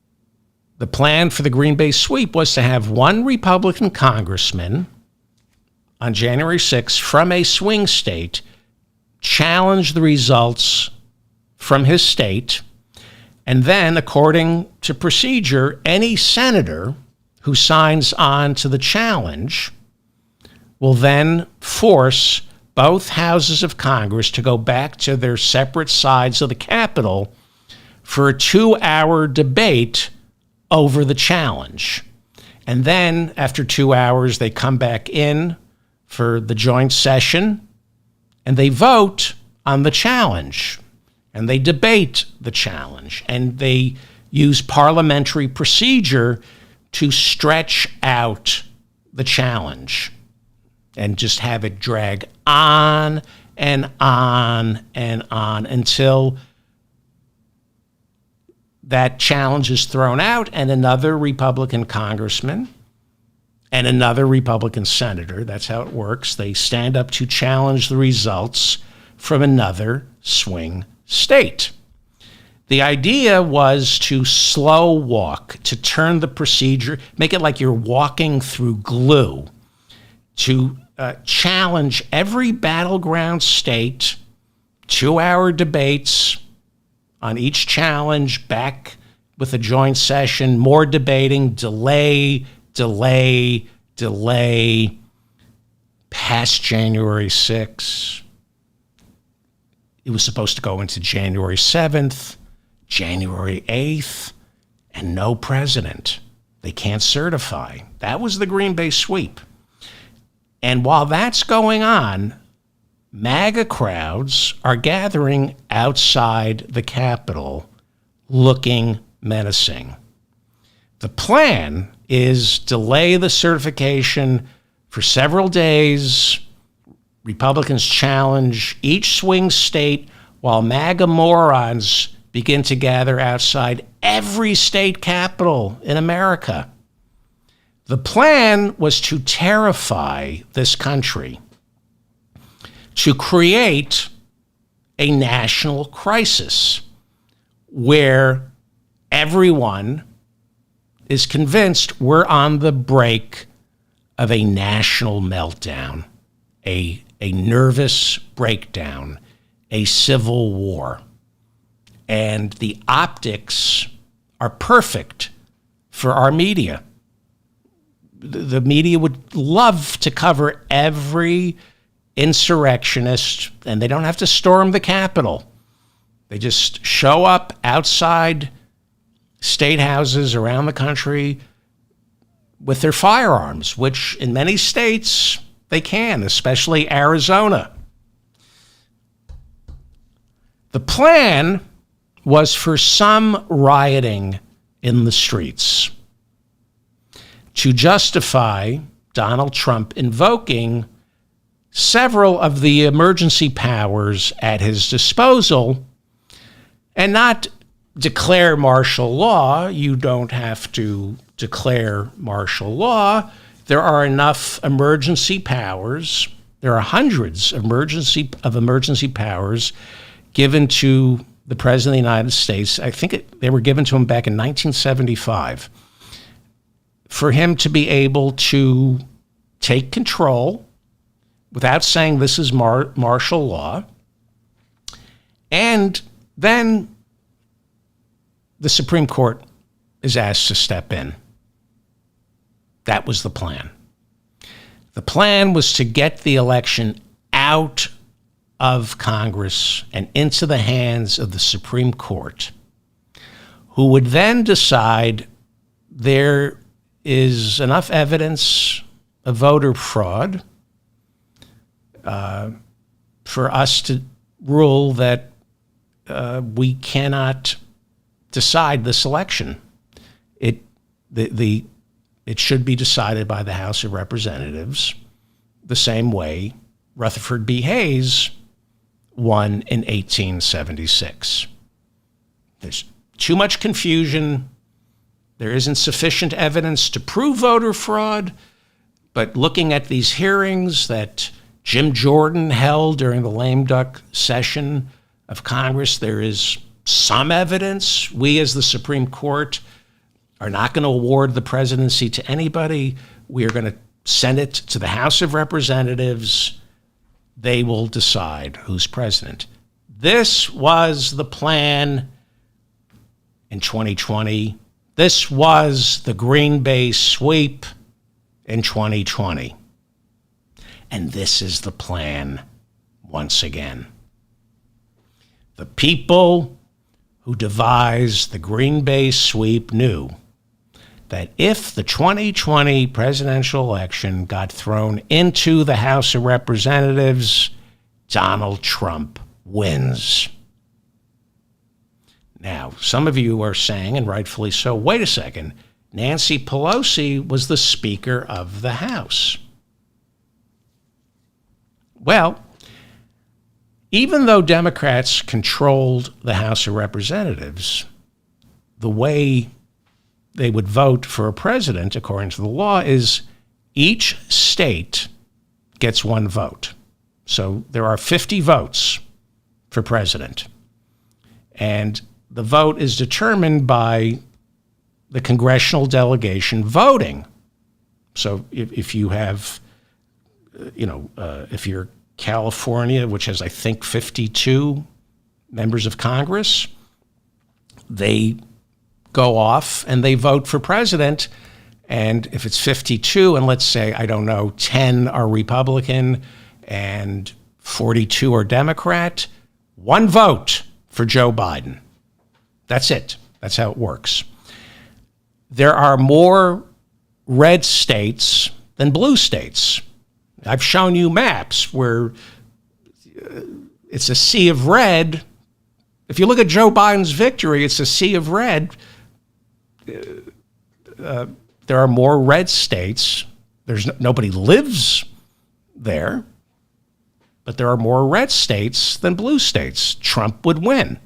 the plan for the Green Bay sweep was to have one Republican congressman on January 6th from a swing state challenge the results from his state, and then, according to procedure, any senator who signs on to the challenge will then force both houses of Congress to go back to their separate sides of the Capitol for a 2-hour debate over the challenge. And then, after 2 hours, they come back in for the joint session and they vote on the challenge. And they debate the challenge, and they use parliamentary procedure to stretch out the challenge and just have it drag on and on and on until that challenge is thrown out and another Republican congressman and another Republican senator, that's how it works, they stand up to challenge the results from another swing state. The idea was to slow walk, to turn the procedure, make it like you're walking through glue, to challenge every battleground state, 2-hour debates on each challenge, back with a joint session, more debating, delay, past January 6th. It was supposed to go into January 7th, January 8th, and no president. They can't certify. That was the Green Bay sweep. And while that's going on, MAGA crowds are gathering outside the Capitol looking menacing. The plan is delay the certification for several days. Republicans challenge each swing state while MAGA morons begin to gather outside every state capital in America. The plan was to terrify this country, to create a national crisis where everyone is convinced we're on the brink of a national meltdown, a nervous breakdown, a civil war. And the optics are perfect for our media. The media would love to cover every insurrectionist, and they don't have to storm the Capitol. They just show up outside state houses around the country with their firearms, which in many states they can, especially Arizona. The plan was for some rioting in the streets to justify Donald Trump invoking several of the emergency powers at his disposal and not declare martial law. You don't have to declare martial law. There are enough emergency powers. There are hundreds of emergency powers given to the President of the United States. I think they were given to him back in 1975 for him to be able to take control without saying this is martial law. And then the Supreme Court is asked to step in. That was the plan. The plan was to get the election out of Congress and into the hands of the Supreme Court, who would then decide there is enough evidence of voter fraud for us to rule that we cannot decide this election. It should be decided by the House of Representatives the same way Rutherford B. Hayes won in 1876. There's too much confusion. There isn't sufficient evidence to prove voter fraud, but looking at these hearings that Jim Jordan held during the lame duck session of Congress, there is some evidence. We as the Supreme Court are not going to award the presidency to anybody. We are going to send it to the House of Representatives. They will decide who's president. This was the plan in 2020. This was the Green Bay sweep in 2020. And this is the plan once again. The people who devised the Green Bay sweep knew that if the 2020 presidential election got thrown into the House of Representatives, Donald Trump wins. Now, some of you are saying, and rightfully so, wait a second, Nancy Pelosi was the Speaker of the House. Well, even though Democrats controlled the House of Representatives, the way they would vote for a president, according to the law, is each state gets one vote. So there are 50 votes for president. And the vote is determined by the congressional delegation voting. So if you have, if you're California, which has, I think, 52 members of Congress, they go off and they vote for president. And if it's 52, and let's say, 10 are Republican and 42 are Democrat, one vote for Joe Biden. That's it. That's how it works. There are more red states than blue states. I've shown you maps where it's a sea of red. If you look at Joe Biden's victory, it's a sea of red. There are more red states. Nobody lives there, but there are more red states than blue states. Trump would win.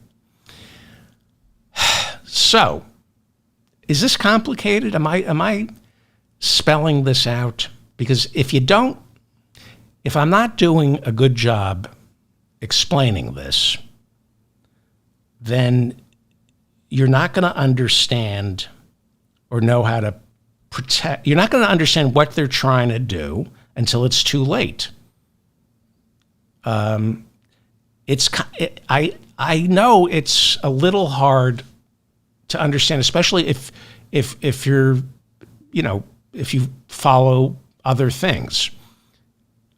So, is this complicated? Am I spelling this out? Because if you don't, if I'm not doing a good job explaining this, then you're not going to understand or know how to protect. You're not going to understand what they're trying to do until it's too late. I know it's a little hard to understand, especially if you're, if you follow other things.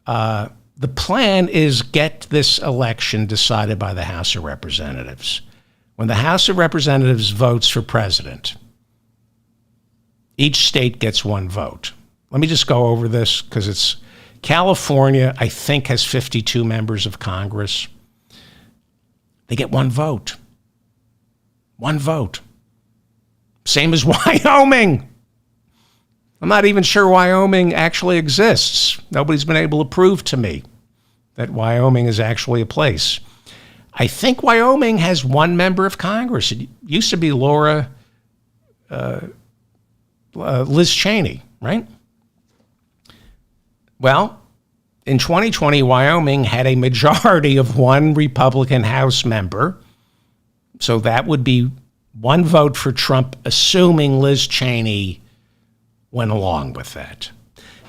The plan is get this election decided by the House of Representatives. When the House of Representatives votes for president, each state gets one vote. Let me just go over this because it's California, I think, has 52 members of Congress. They get one vote. One vote. Same as Wyoming. I'm not even sure Wyoming actually exists. Nobody's been able to prove to me that Wyoming is actually a place. I think Wyoming has one member of Congress. It used to be Liz Cheney, right? Well, in 2020, Wyoming had a majority of one Republican House member. So that would be one vote for Trump, assuming Liz Cheney went along with that.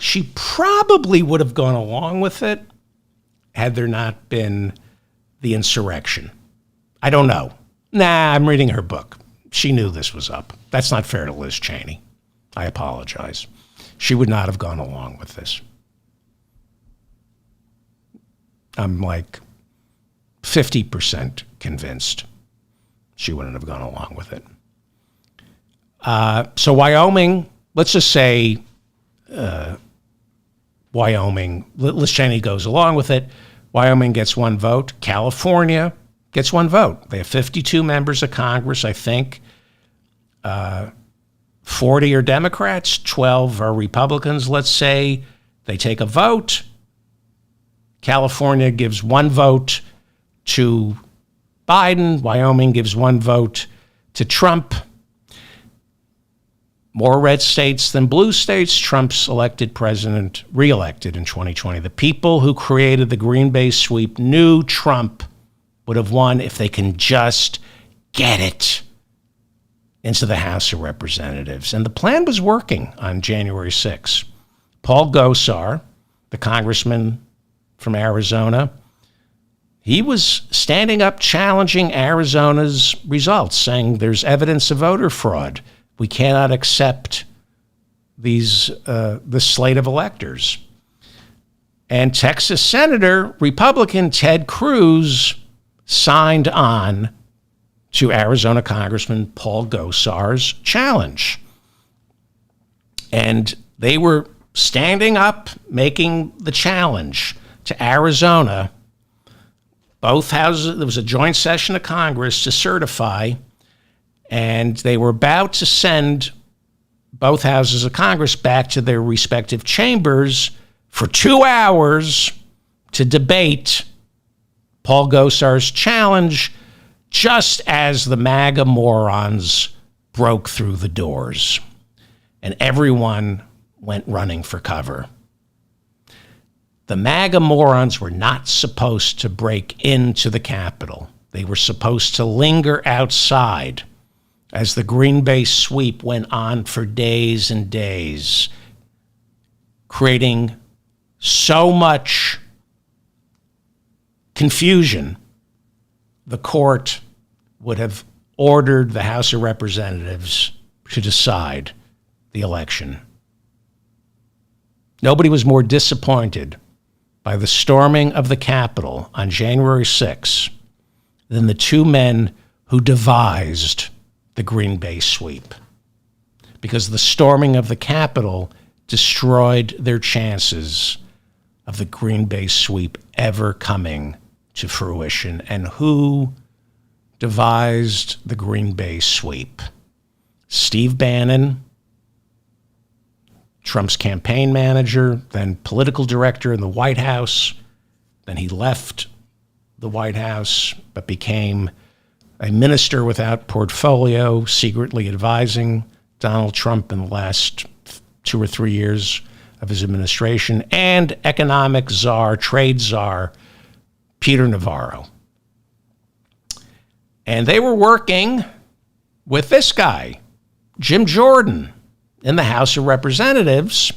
She probably would have gone along with it had there not been the insurrection. I don't know. Nah, I'm reading her book. She knew this was up. That's not fair to Liz Cheney. I apologize. She would not have gone along with this. I'm like 50% convinced she wouldn't have gone along with it. So Wyoming, let's just say Wyoming, Liz Cheney goes along with it. Wyoming gets one vote. California gets one vote. They have 52 members of Congress, I think. 40 are Democrats, 12 are Republicans, let's say. They take a vote. California gives one vote to Biden. Wyoming gives one vote to Trump. More red states than blue states. Trump's elected president, reelected in 2020. The people who created the Green Bay sweep knew Trump would have won if they can just get it into the House of Representatives. And the plan was working on January 6th. Paul Gosar, the congressman from Arizona, he was standing up challenging Arizona's results, saying there's evidence of voter fraud. We cannot accept this slate of electors. And Texas Senator, Republican Ted Cruz, signed on to Arizona Congressman Paul Gosar's challenge. And they were standing up, making the challenge to Arizona. Both houses, there was a joint session of Congress to certify, and they were about to send both houses of Congress back to their respective chambers for 2 hours to debate Paul Gosar's challenge, just as the MAGA morons broke through the doors. And everyone went running for cover. The MAGA morons were not supposed to break into the Capitol. They were supposed to linger outside as the Green Bay sweep went on for days and days, creating so much confusion, the court would have ordered the House of Representatives to decide the election. Nobody was more disappointed by the storming of the Capitol on January 6th than the two men who devised the Green Bay sweep, because the storming of the Capitol destroyed their chances of the Green Bay sweep ever coming to fruition. And who devised the Green Bay sweep? Steve Bannon, Trump's campaign manager, then political director in the White House. Then he left the White House, but became a minister without portfolio, secretly advising Donald Trump in the last 2 or 3 years of his administration, and economic czar, trade czar, Peter Navarro. And they were working with this guy, Jim Jordan, in the House of Representatives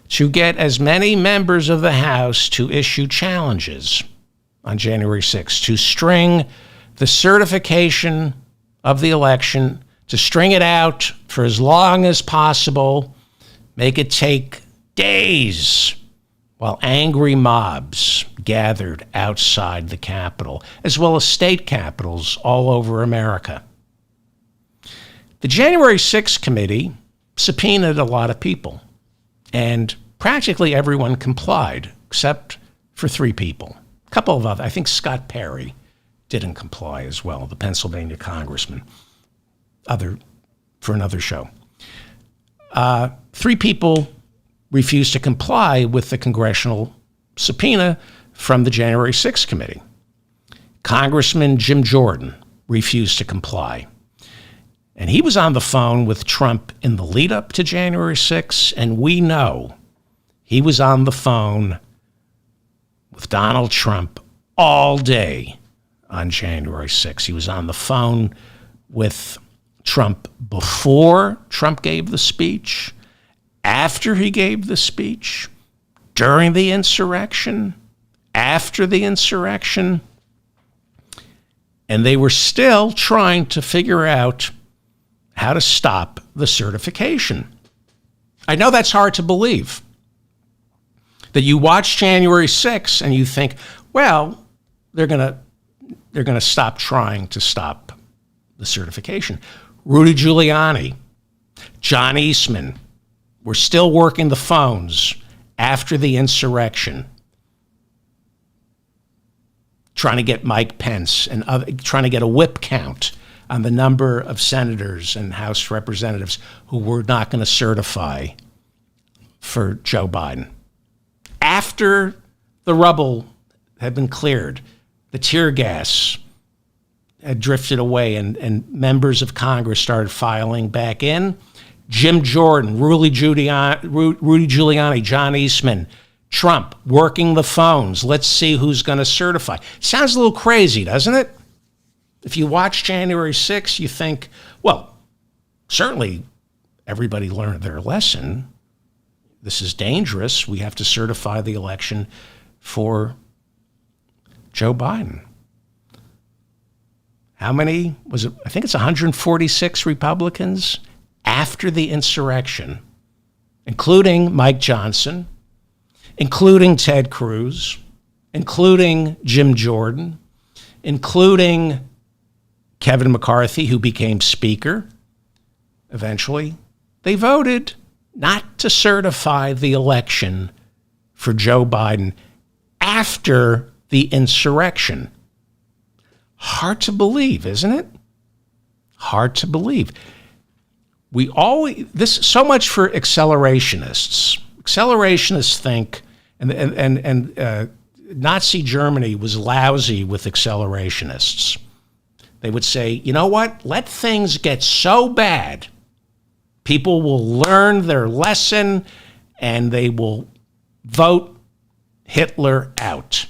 to get as many members of the House to issue challenges on January 6th, to string the certification of the election, to string it out for as long as possible, make it take days while angry mobs gathered outside the Capitol, as well as state capitals all over America. The January 6th committee subpoenaed a lot of people, and practically everyone complied, except for 3 people. A couple of others, I think Scott Perry didn't comply as well, the Pennsylvania congressman, for another show. 3 people refused to comply with the congressional subpoena from the January 6th committee. Congressman Jim Jordan refused to comply. And he was on the phone with Trump in the lead up to January 6th, and we know he was on the phone with Donald Trump all day on January 6th. He was on the phone with Trump before Trump gave the speech, after he gave the speech, during the insurrection, after the insurrection, and they were still trying to figure out how to stop the certification. I know that's hard to believe, that you watch January 6th and you think, well, they're going to stop trying to stop the certification. Rudy Giuliani, John Eastman were still working the phones after the insurrection, trying to get Mike Pence and trying to get a whip count on the number of senators and House representatives who were not going to certify for Joe Biden. After the rubble had been cleared, the tear gas had drifted away, and members of Congress started filing back in. Jim Jordan, Rudy Giuliani, John Eastman, Trump working the phones. Let's see who's going to certify. Sounds a little crazy, doesn't it? If you watch January 6th, you think, well, certainly everybody learned their lesson. This is dangerous. We have to certify the election for Joe Biden. How many was it? I think it's 146 Republicans after the insurrection, including Mike Johnson, including Ted Cruz, including Jim Jordan, including Kevin McCarthy, who became Speaker eventually. They voted not to certify the election for Joe Biden after the insurrection. Hard to believe, isn't it? Hard to believe. So much for accelerationists. Accelerationists think, and Nazi Germany was lousy with accelerationists. They would say, you know what? Let things get so bad, people will learn their lesson and they will vote Hitler out.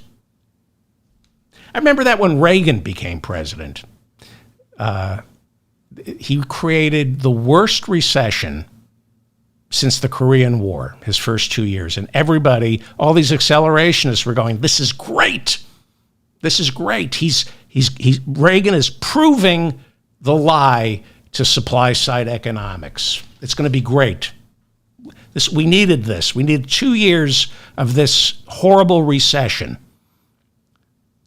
I remember that when Reagan became president. He created the worst recession since the Korean War, his first 2 years. And everybody, all these accelerationists were going, this is great. This is great. Reagan is proving the lie to supply side economics. It's going to be great. We needed this. We needed 2 years of this horrible recession.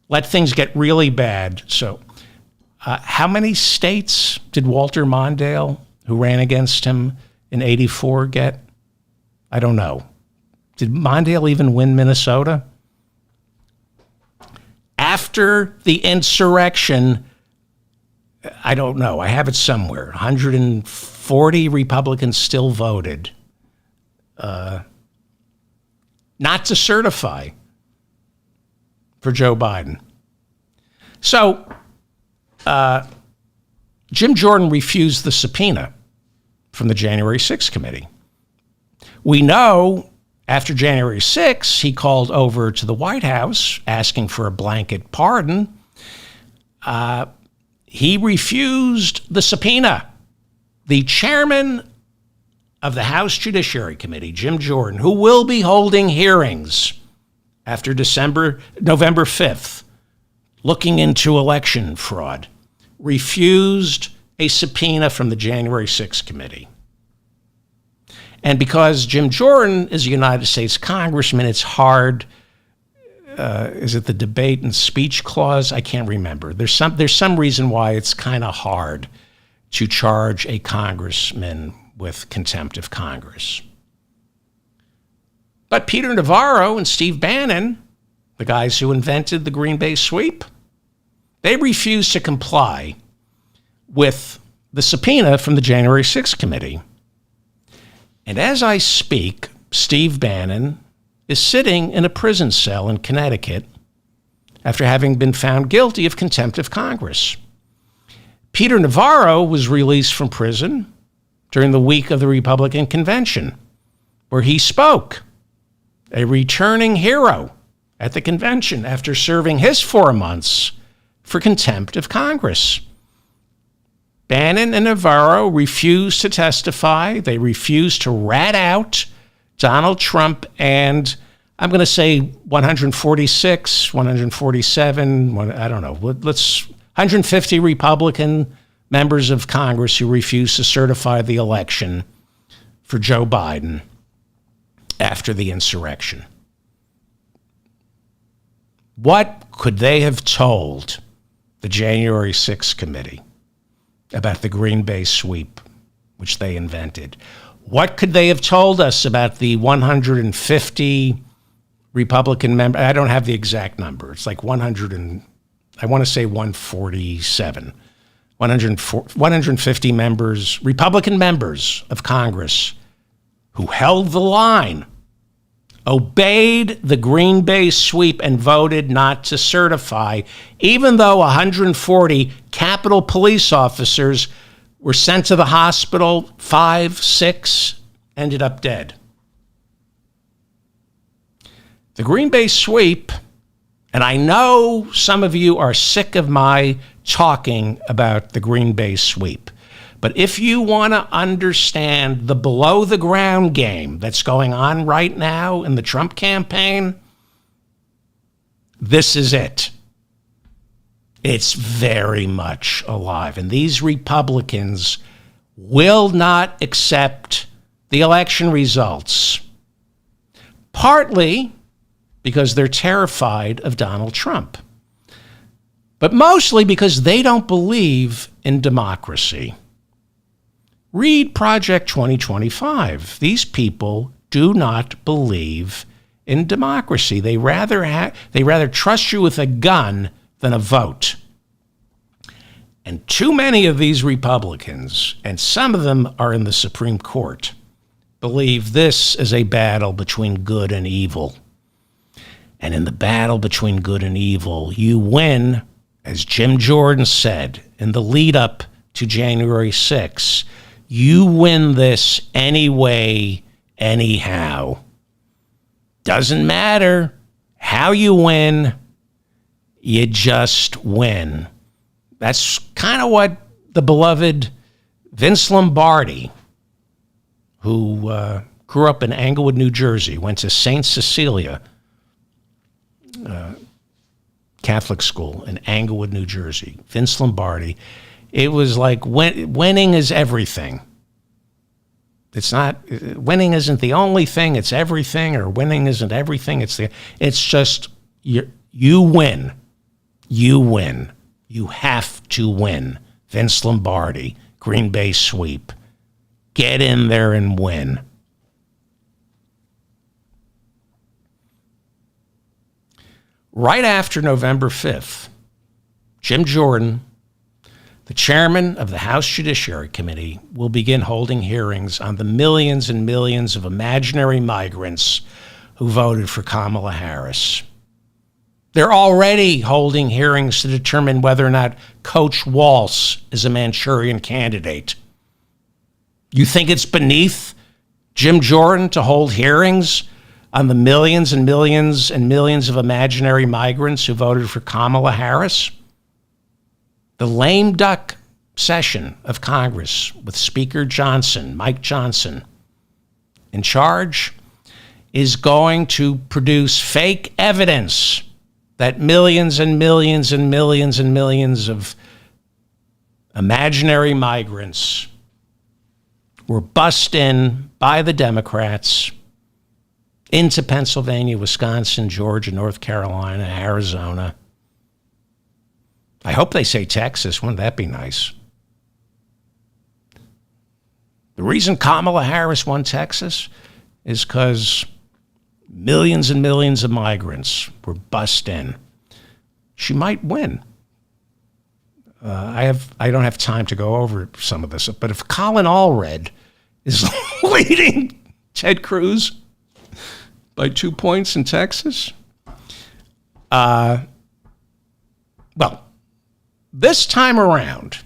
Let things get really bad. So how many states did Walter Mondale, who ran against him in 84, get? I don't know. Did Mondale even win Minnesota? After the insurrection, I don't know. I have it somewhere. 140 Republicans still voted not to certify for Joe Biden. So Jim Jordan refused the subpoena from the January 6th committee. We know After January 6th, he called over to the White House asking for a blanket pardon. He refused the subpoena. The chairman of the House Judiciary Committee, Jim Jordan, who will be holding hearings after November 5th, looking into election fraud, refused a subpoena from the January 6th committee. And because Jim Jordan is a United States congressman, it's hard. Is it the debate and speech clause? I can't remember. There's some reason why it's kind of hard to charge a congressman with contempt of Congress. But Peter Navarro and Steve Bannon, the guys who invented the Green Bay sweep, they refused to comply with the subpoena from the January 6th committee. And as I speak, Steve Bannon is sitting in a prison cell in Connecticut after having been found guilty of contempt of Congress. Peter Navarro was released from prison during the week of the Republican convention, where he spoke, a returning hero at the convention after serving his 4 months for contempt of Congress. Bannon and Navarro refused to testify. They refused to rat out Donald Trump and, I'm going to say 146, 147, I don't know, 150 Republican members of Congress who refused to certify the election for Joe Biden after the insurrection. What could they have told the January 6th committee about the Green Bay sweep, which they invented? What could they have told us about the 150 Republican members? I don't have the exact number. It's like 100 and, I want to say 147. 150 members, Republican members of Congress who held the line, obeyed the Green Bay sweep and voted not to certify, even though 140 Capitol police officers were sent to the hospital. 5, 6 ended up dead. The Green Bay sweep, and I know some of you are sick of my talking about the Green Bay sweep, but if you want to understand the below the ground game that's going on right now in the Trump campaign, this is it. It's very much alive. And these Republicans will not accept the election results, partly because they're terrified of Donald Trump, but mostly because they don't believe in democracy. Read Project 2025. These people do not believe in democracy. They rather trust you with a gun than a vote. And too many of these Republicans, and some of them are in the Supreme Court, believe this is a battle between good and evil. And in the battle between good and evil, you win, as Jim Jordan said in the lead up to January 6th, you win this anyway, anyhow. Doesn't matter how you win, you just win. That's kind of what the beloved Vince Lombardi, who grew up in Englewood, New Jersey, went to St. Cecilia Catholic school in Englewood, New Jersey. Vince Lombardi. It was like winning is everything. It's not, winning isn't the only thing, it's everything, or winning isn't everything, it's just, you win. You win. You have to win. Vince Lombardi, Green Bay sweep. Get in there and win. Right after November 5th, Jim Jordan, the chairman of the House Judiciary Committee, will begin holding hearings on the millions and millions of imaginary migrants who voted for Kamala Harris. They're already holding hearings to determine whether or not Coach Walsh is a Manchurian candidate. You think it's beneath Jim Jordan to hold hearings on the millions and millions and millions of imaginary migrants who voted for Kamala Harris? The lame duck session of Congress with Speaker Johnson, Mike Johnson, in charge, is going to produce fake evidence that millions and millions and millions and millions of imaginary migrants were bussed in by the Democrats into Pennsylvania, Wisconsin, Georgia, North Carolina, Arizona. I hope they say Texas. Wouldn't that be nice? The reason Kamala Harris won Texas is because millions and millions of migrants were bussed in. She might win. I don't have time to go over some of this, but if Colin Allred is leading Ted Cruz by 2 points in Texas, well, this time around,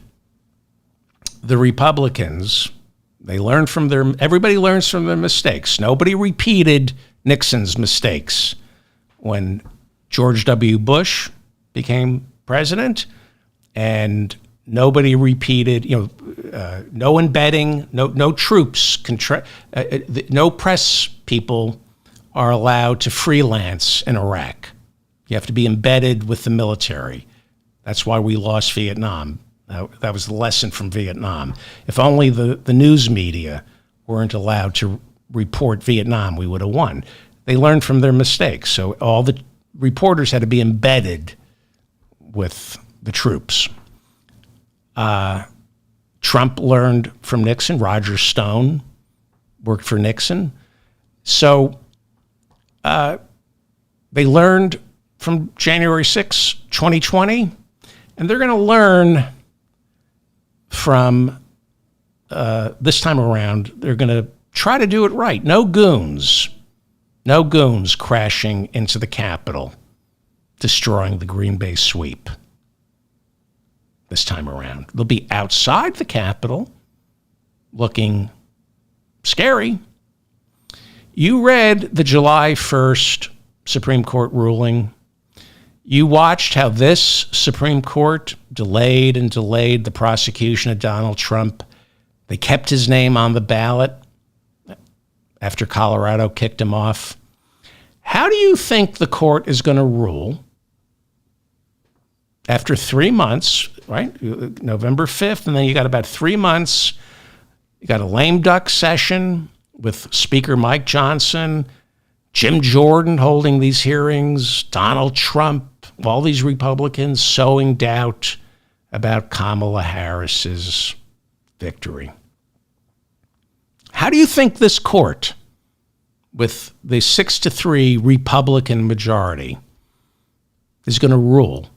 the Republicans, everybody learns from their mistakes. Nobody repeated Nixon's mistakes when George W. Bush became president, and nobody repeated, no embedding, no troops, no press people are allowed to freelance in Iraq. You have to be embedded with the military. That's why we lost Vietnam. That was the lesson from Vietnam. If only the news media weren't allowed to report Vietnam, we would have won. They learned from their mistakes. So all the reporters had to be embedded with the troops. Trump learned from Nixon. Roger Stone worked for Nixon. So they learned from January 6, 2020, and they're going to learn from this time around. They're going to try to do it right. No goons crashing into the Capitol, destroying the Green Bay sweep this time around. They'll be outside the Capitol looking scary. You read the July 1st Supreme Court ruling. You watched how this Supreme Court delayed and delayed the prosecution of Donald Trump. They kept his name on the ballot after Colorado kicked him off. How do you think the court is going to rule after 3 months, right? November 5th, and then you got about 3 months. You got a lame duck session with Speaker Mike Johnson, Jim Jordan holding these hearings, Donald Trump, all these Republicans sowing doubt about Kamala Harris's victory. How do you think this court, with the 6-3 Republican majority, is going to rule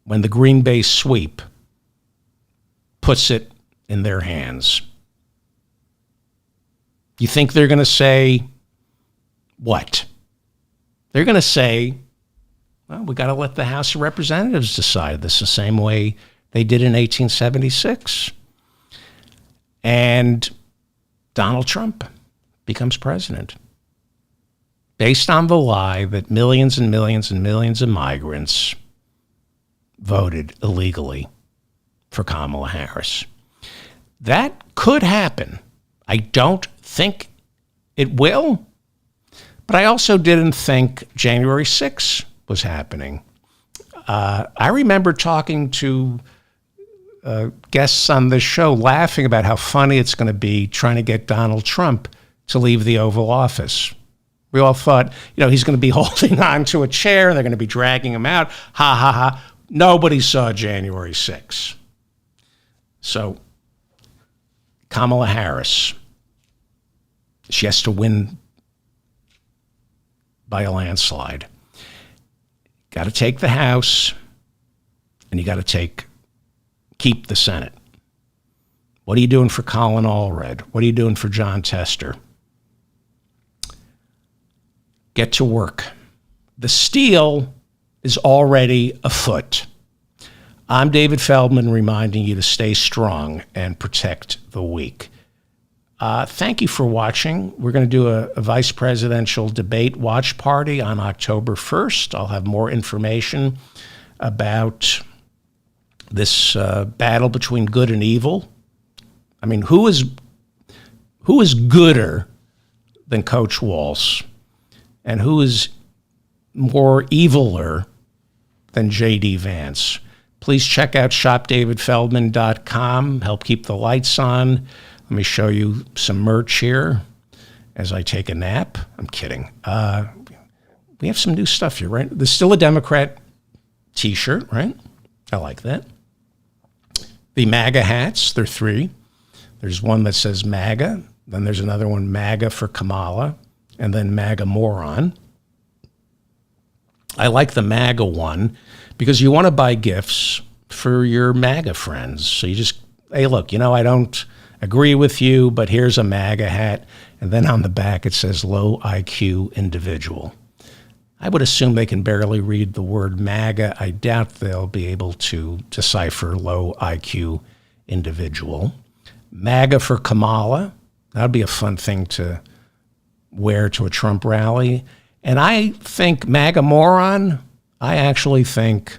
when the Green Bay sweep puts it in their hands? You think they're going to say what? They're going to say, well, we got to let the House of Representatives decide this the same way they did in 1876. And Donald Trump becomes president based on the lie that millions and millions and millions of migrants voted illegally for Kamala Harris. That could happen. I don't think it will, but I also didn't think January 6th was happening. I remember talking to guests on this show laughing about how funny it's going to be trying to get Donald Trump to leave the Oval Office. We all thought, he's going to be holding on to a chair, they're going to be dragging him out. Ha, ha, ha. Nobody saw January 6th. So Kamala Harris, she has to win by a landslide. Got to take the House, and you got to keep the Senate. What are you doing for Colin Allred? What are you doing for John Tester? Get to work. The steal is already afoot. I'm David Feldman, reminding you to stay strong and protect the weak. Thank you for watching. We're going to do a vice presidential debate watch party on October 1st. I'll have more information about this battle between good and evil. I mean, who is gooder than Coach Walsh? And who is more eviler than J.D. Vance? Please check out shopdavidfeldman.com. Help keep the lights on. Let me show you some merch here as I take a nap. I'm kidding. We have some new stuff here, right? There's still a Democrat t-shirt, right? I like that. The MAGA hats, there are 3. There's one that says MAGA. Then there's another one, MAGA for Kamala. And then MAGA moron. I like the MAGA one because you want to buy gifts for your MAGA friends. So you just, hey, look, I don't agree with you, but here's a MAGA hat. And then on the back, it says low IQ individual. I would assume they can barely read the word MAGA. I doubt they'll be able to decipher low IQ individual. MAGA for Kamala. That'd be a fun thing to wear to a Trump rally. And I think MAGA moron, I actually think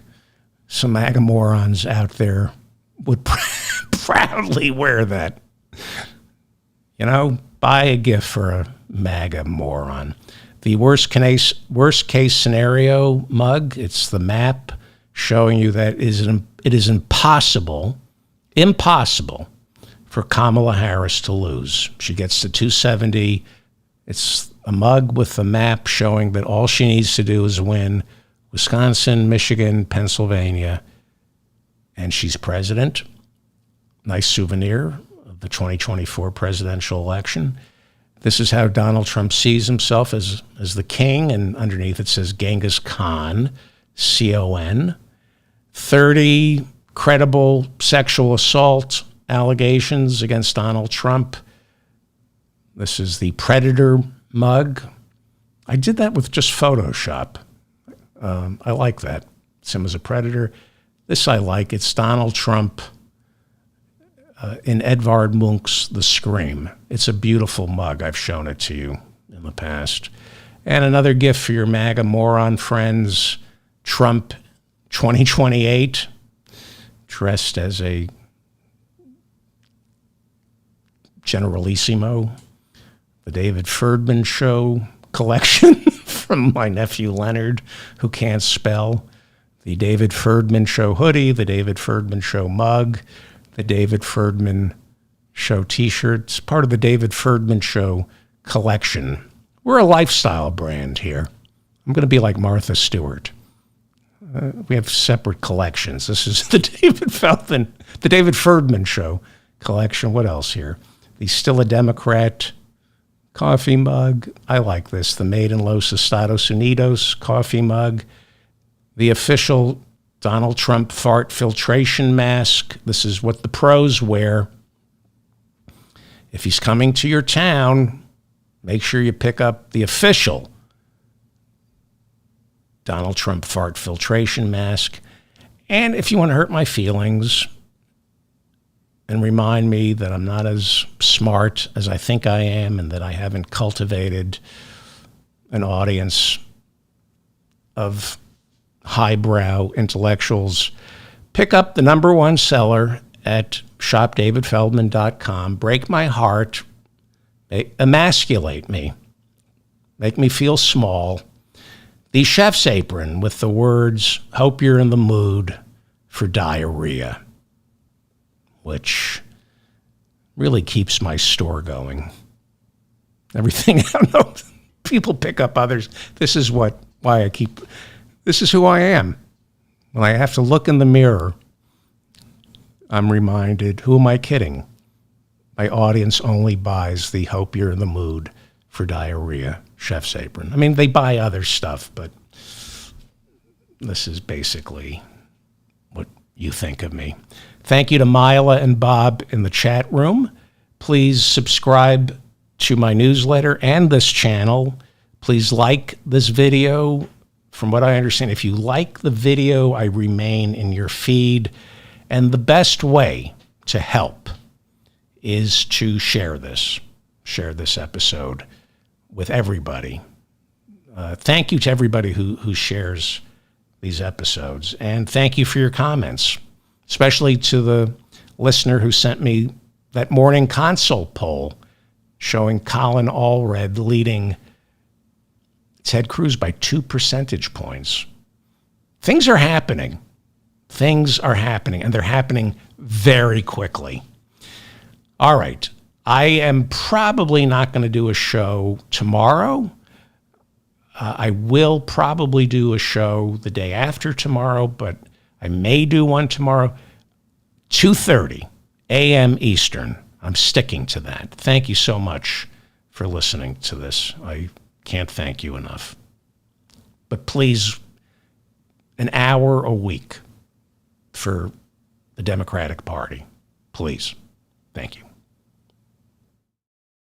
some MAGA morons out there would proudly wear that. Buy a gift for a MAGA moron. The worst case scenario mug, it's the map showing you that it is impossible for Kamala Harris to lose. She gets to 270. It's a mug with a map showing that all she needs to do is win Wisconsin, Michigan, Pennsylvania, and she's president. Nice souvenir of the 2024 presidential election. This is how Donald Trump sees himself as the king, and underneath it says Genghis Khan, C-O-N. 30 credible sexual assault allegations against Donald Trump. This is the Predator mug. I did that with just Photoshop. I like that. It's him as a predator. This I like. It's Donald Trump in Edvard Munch's The Scream. It's a beautiful mug. I've shown it to you in the past. And another gift for your MAGA moron friends, Trump 2028, dressed as a Generalissimo. The David Ferdman Show collection from my nephew Leonard, who can't spell. The David Ferdman Show hoodie, the David Ferdman Show mug, the David Ferdman Show t-shirt. It's part of the David Ferdman Show collection. We're a lifestyle brand here. I'm going to be like Martha Stewart. We have separate collections. This is the David Ferdman Show collection. What else here? The Still a Democrat coffee mug. I like this. The Made in Los Estados Unidos coffee mug. The official Donald Trump fart filtration mask. This is what the pros wear. If he's coming to your town, make sure you pick up the official Donald Trump fart filtration mask. And if you want to hurt my feelings and remind me that I'm not as smart as I think I am and that I haven't cultivated an audience of highbrow intellectuals, pick up the #1 seller at shopdavidfeldman.com. Break my heart, emasculate me, make me feel small. The Chef's Apron with the words, "Hope you're in the mood for diarrhea," which really keeps my store going. Everything, I don't know, people pick up others. This is who I am. When I have to look in the mirror, I'm reminded, who am I kidding? My audience only buys the "Hope you're in the mood for diarrhea" Chef's Apron. I mean, they buy other stuff, but this is basically what you think of me. Thank you to Mila and Bob in the chat room. Please subscribe to my newsletter and this channel. Please like this video. From what I understand, if you like the video, I remain in your feed. And the best way to help is to share this. share this episode with everybody. Thank you to everybody who shares these episodes. And thank you for your comments, especially to the listener who sent me that morning console poll showing Colin Allred leading Ted Cruz by 2 percentage points. Things are happening. Things are happening, and they're happening very quickly. All right. I am probably not going to do a show tomorrow. I will probably do a show the day after tomorrow, but I may do one tomorrow. 2:30 a.m. Eastern. I'm sticking to that. Thank you so much for listening to this. I can't thank you enough. But please, an hour a week for the Democratic Party. Please. Thank you.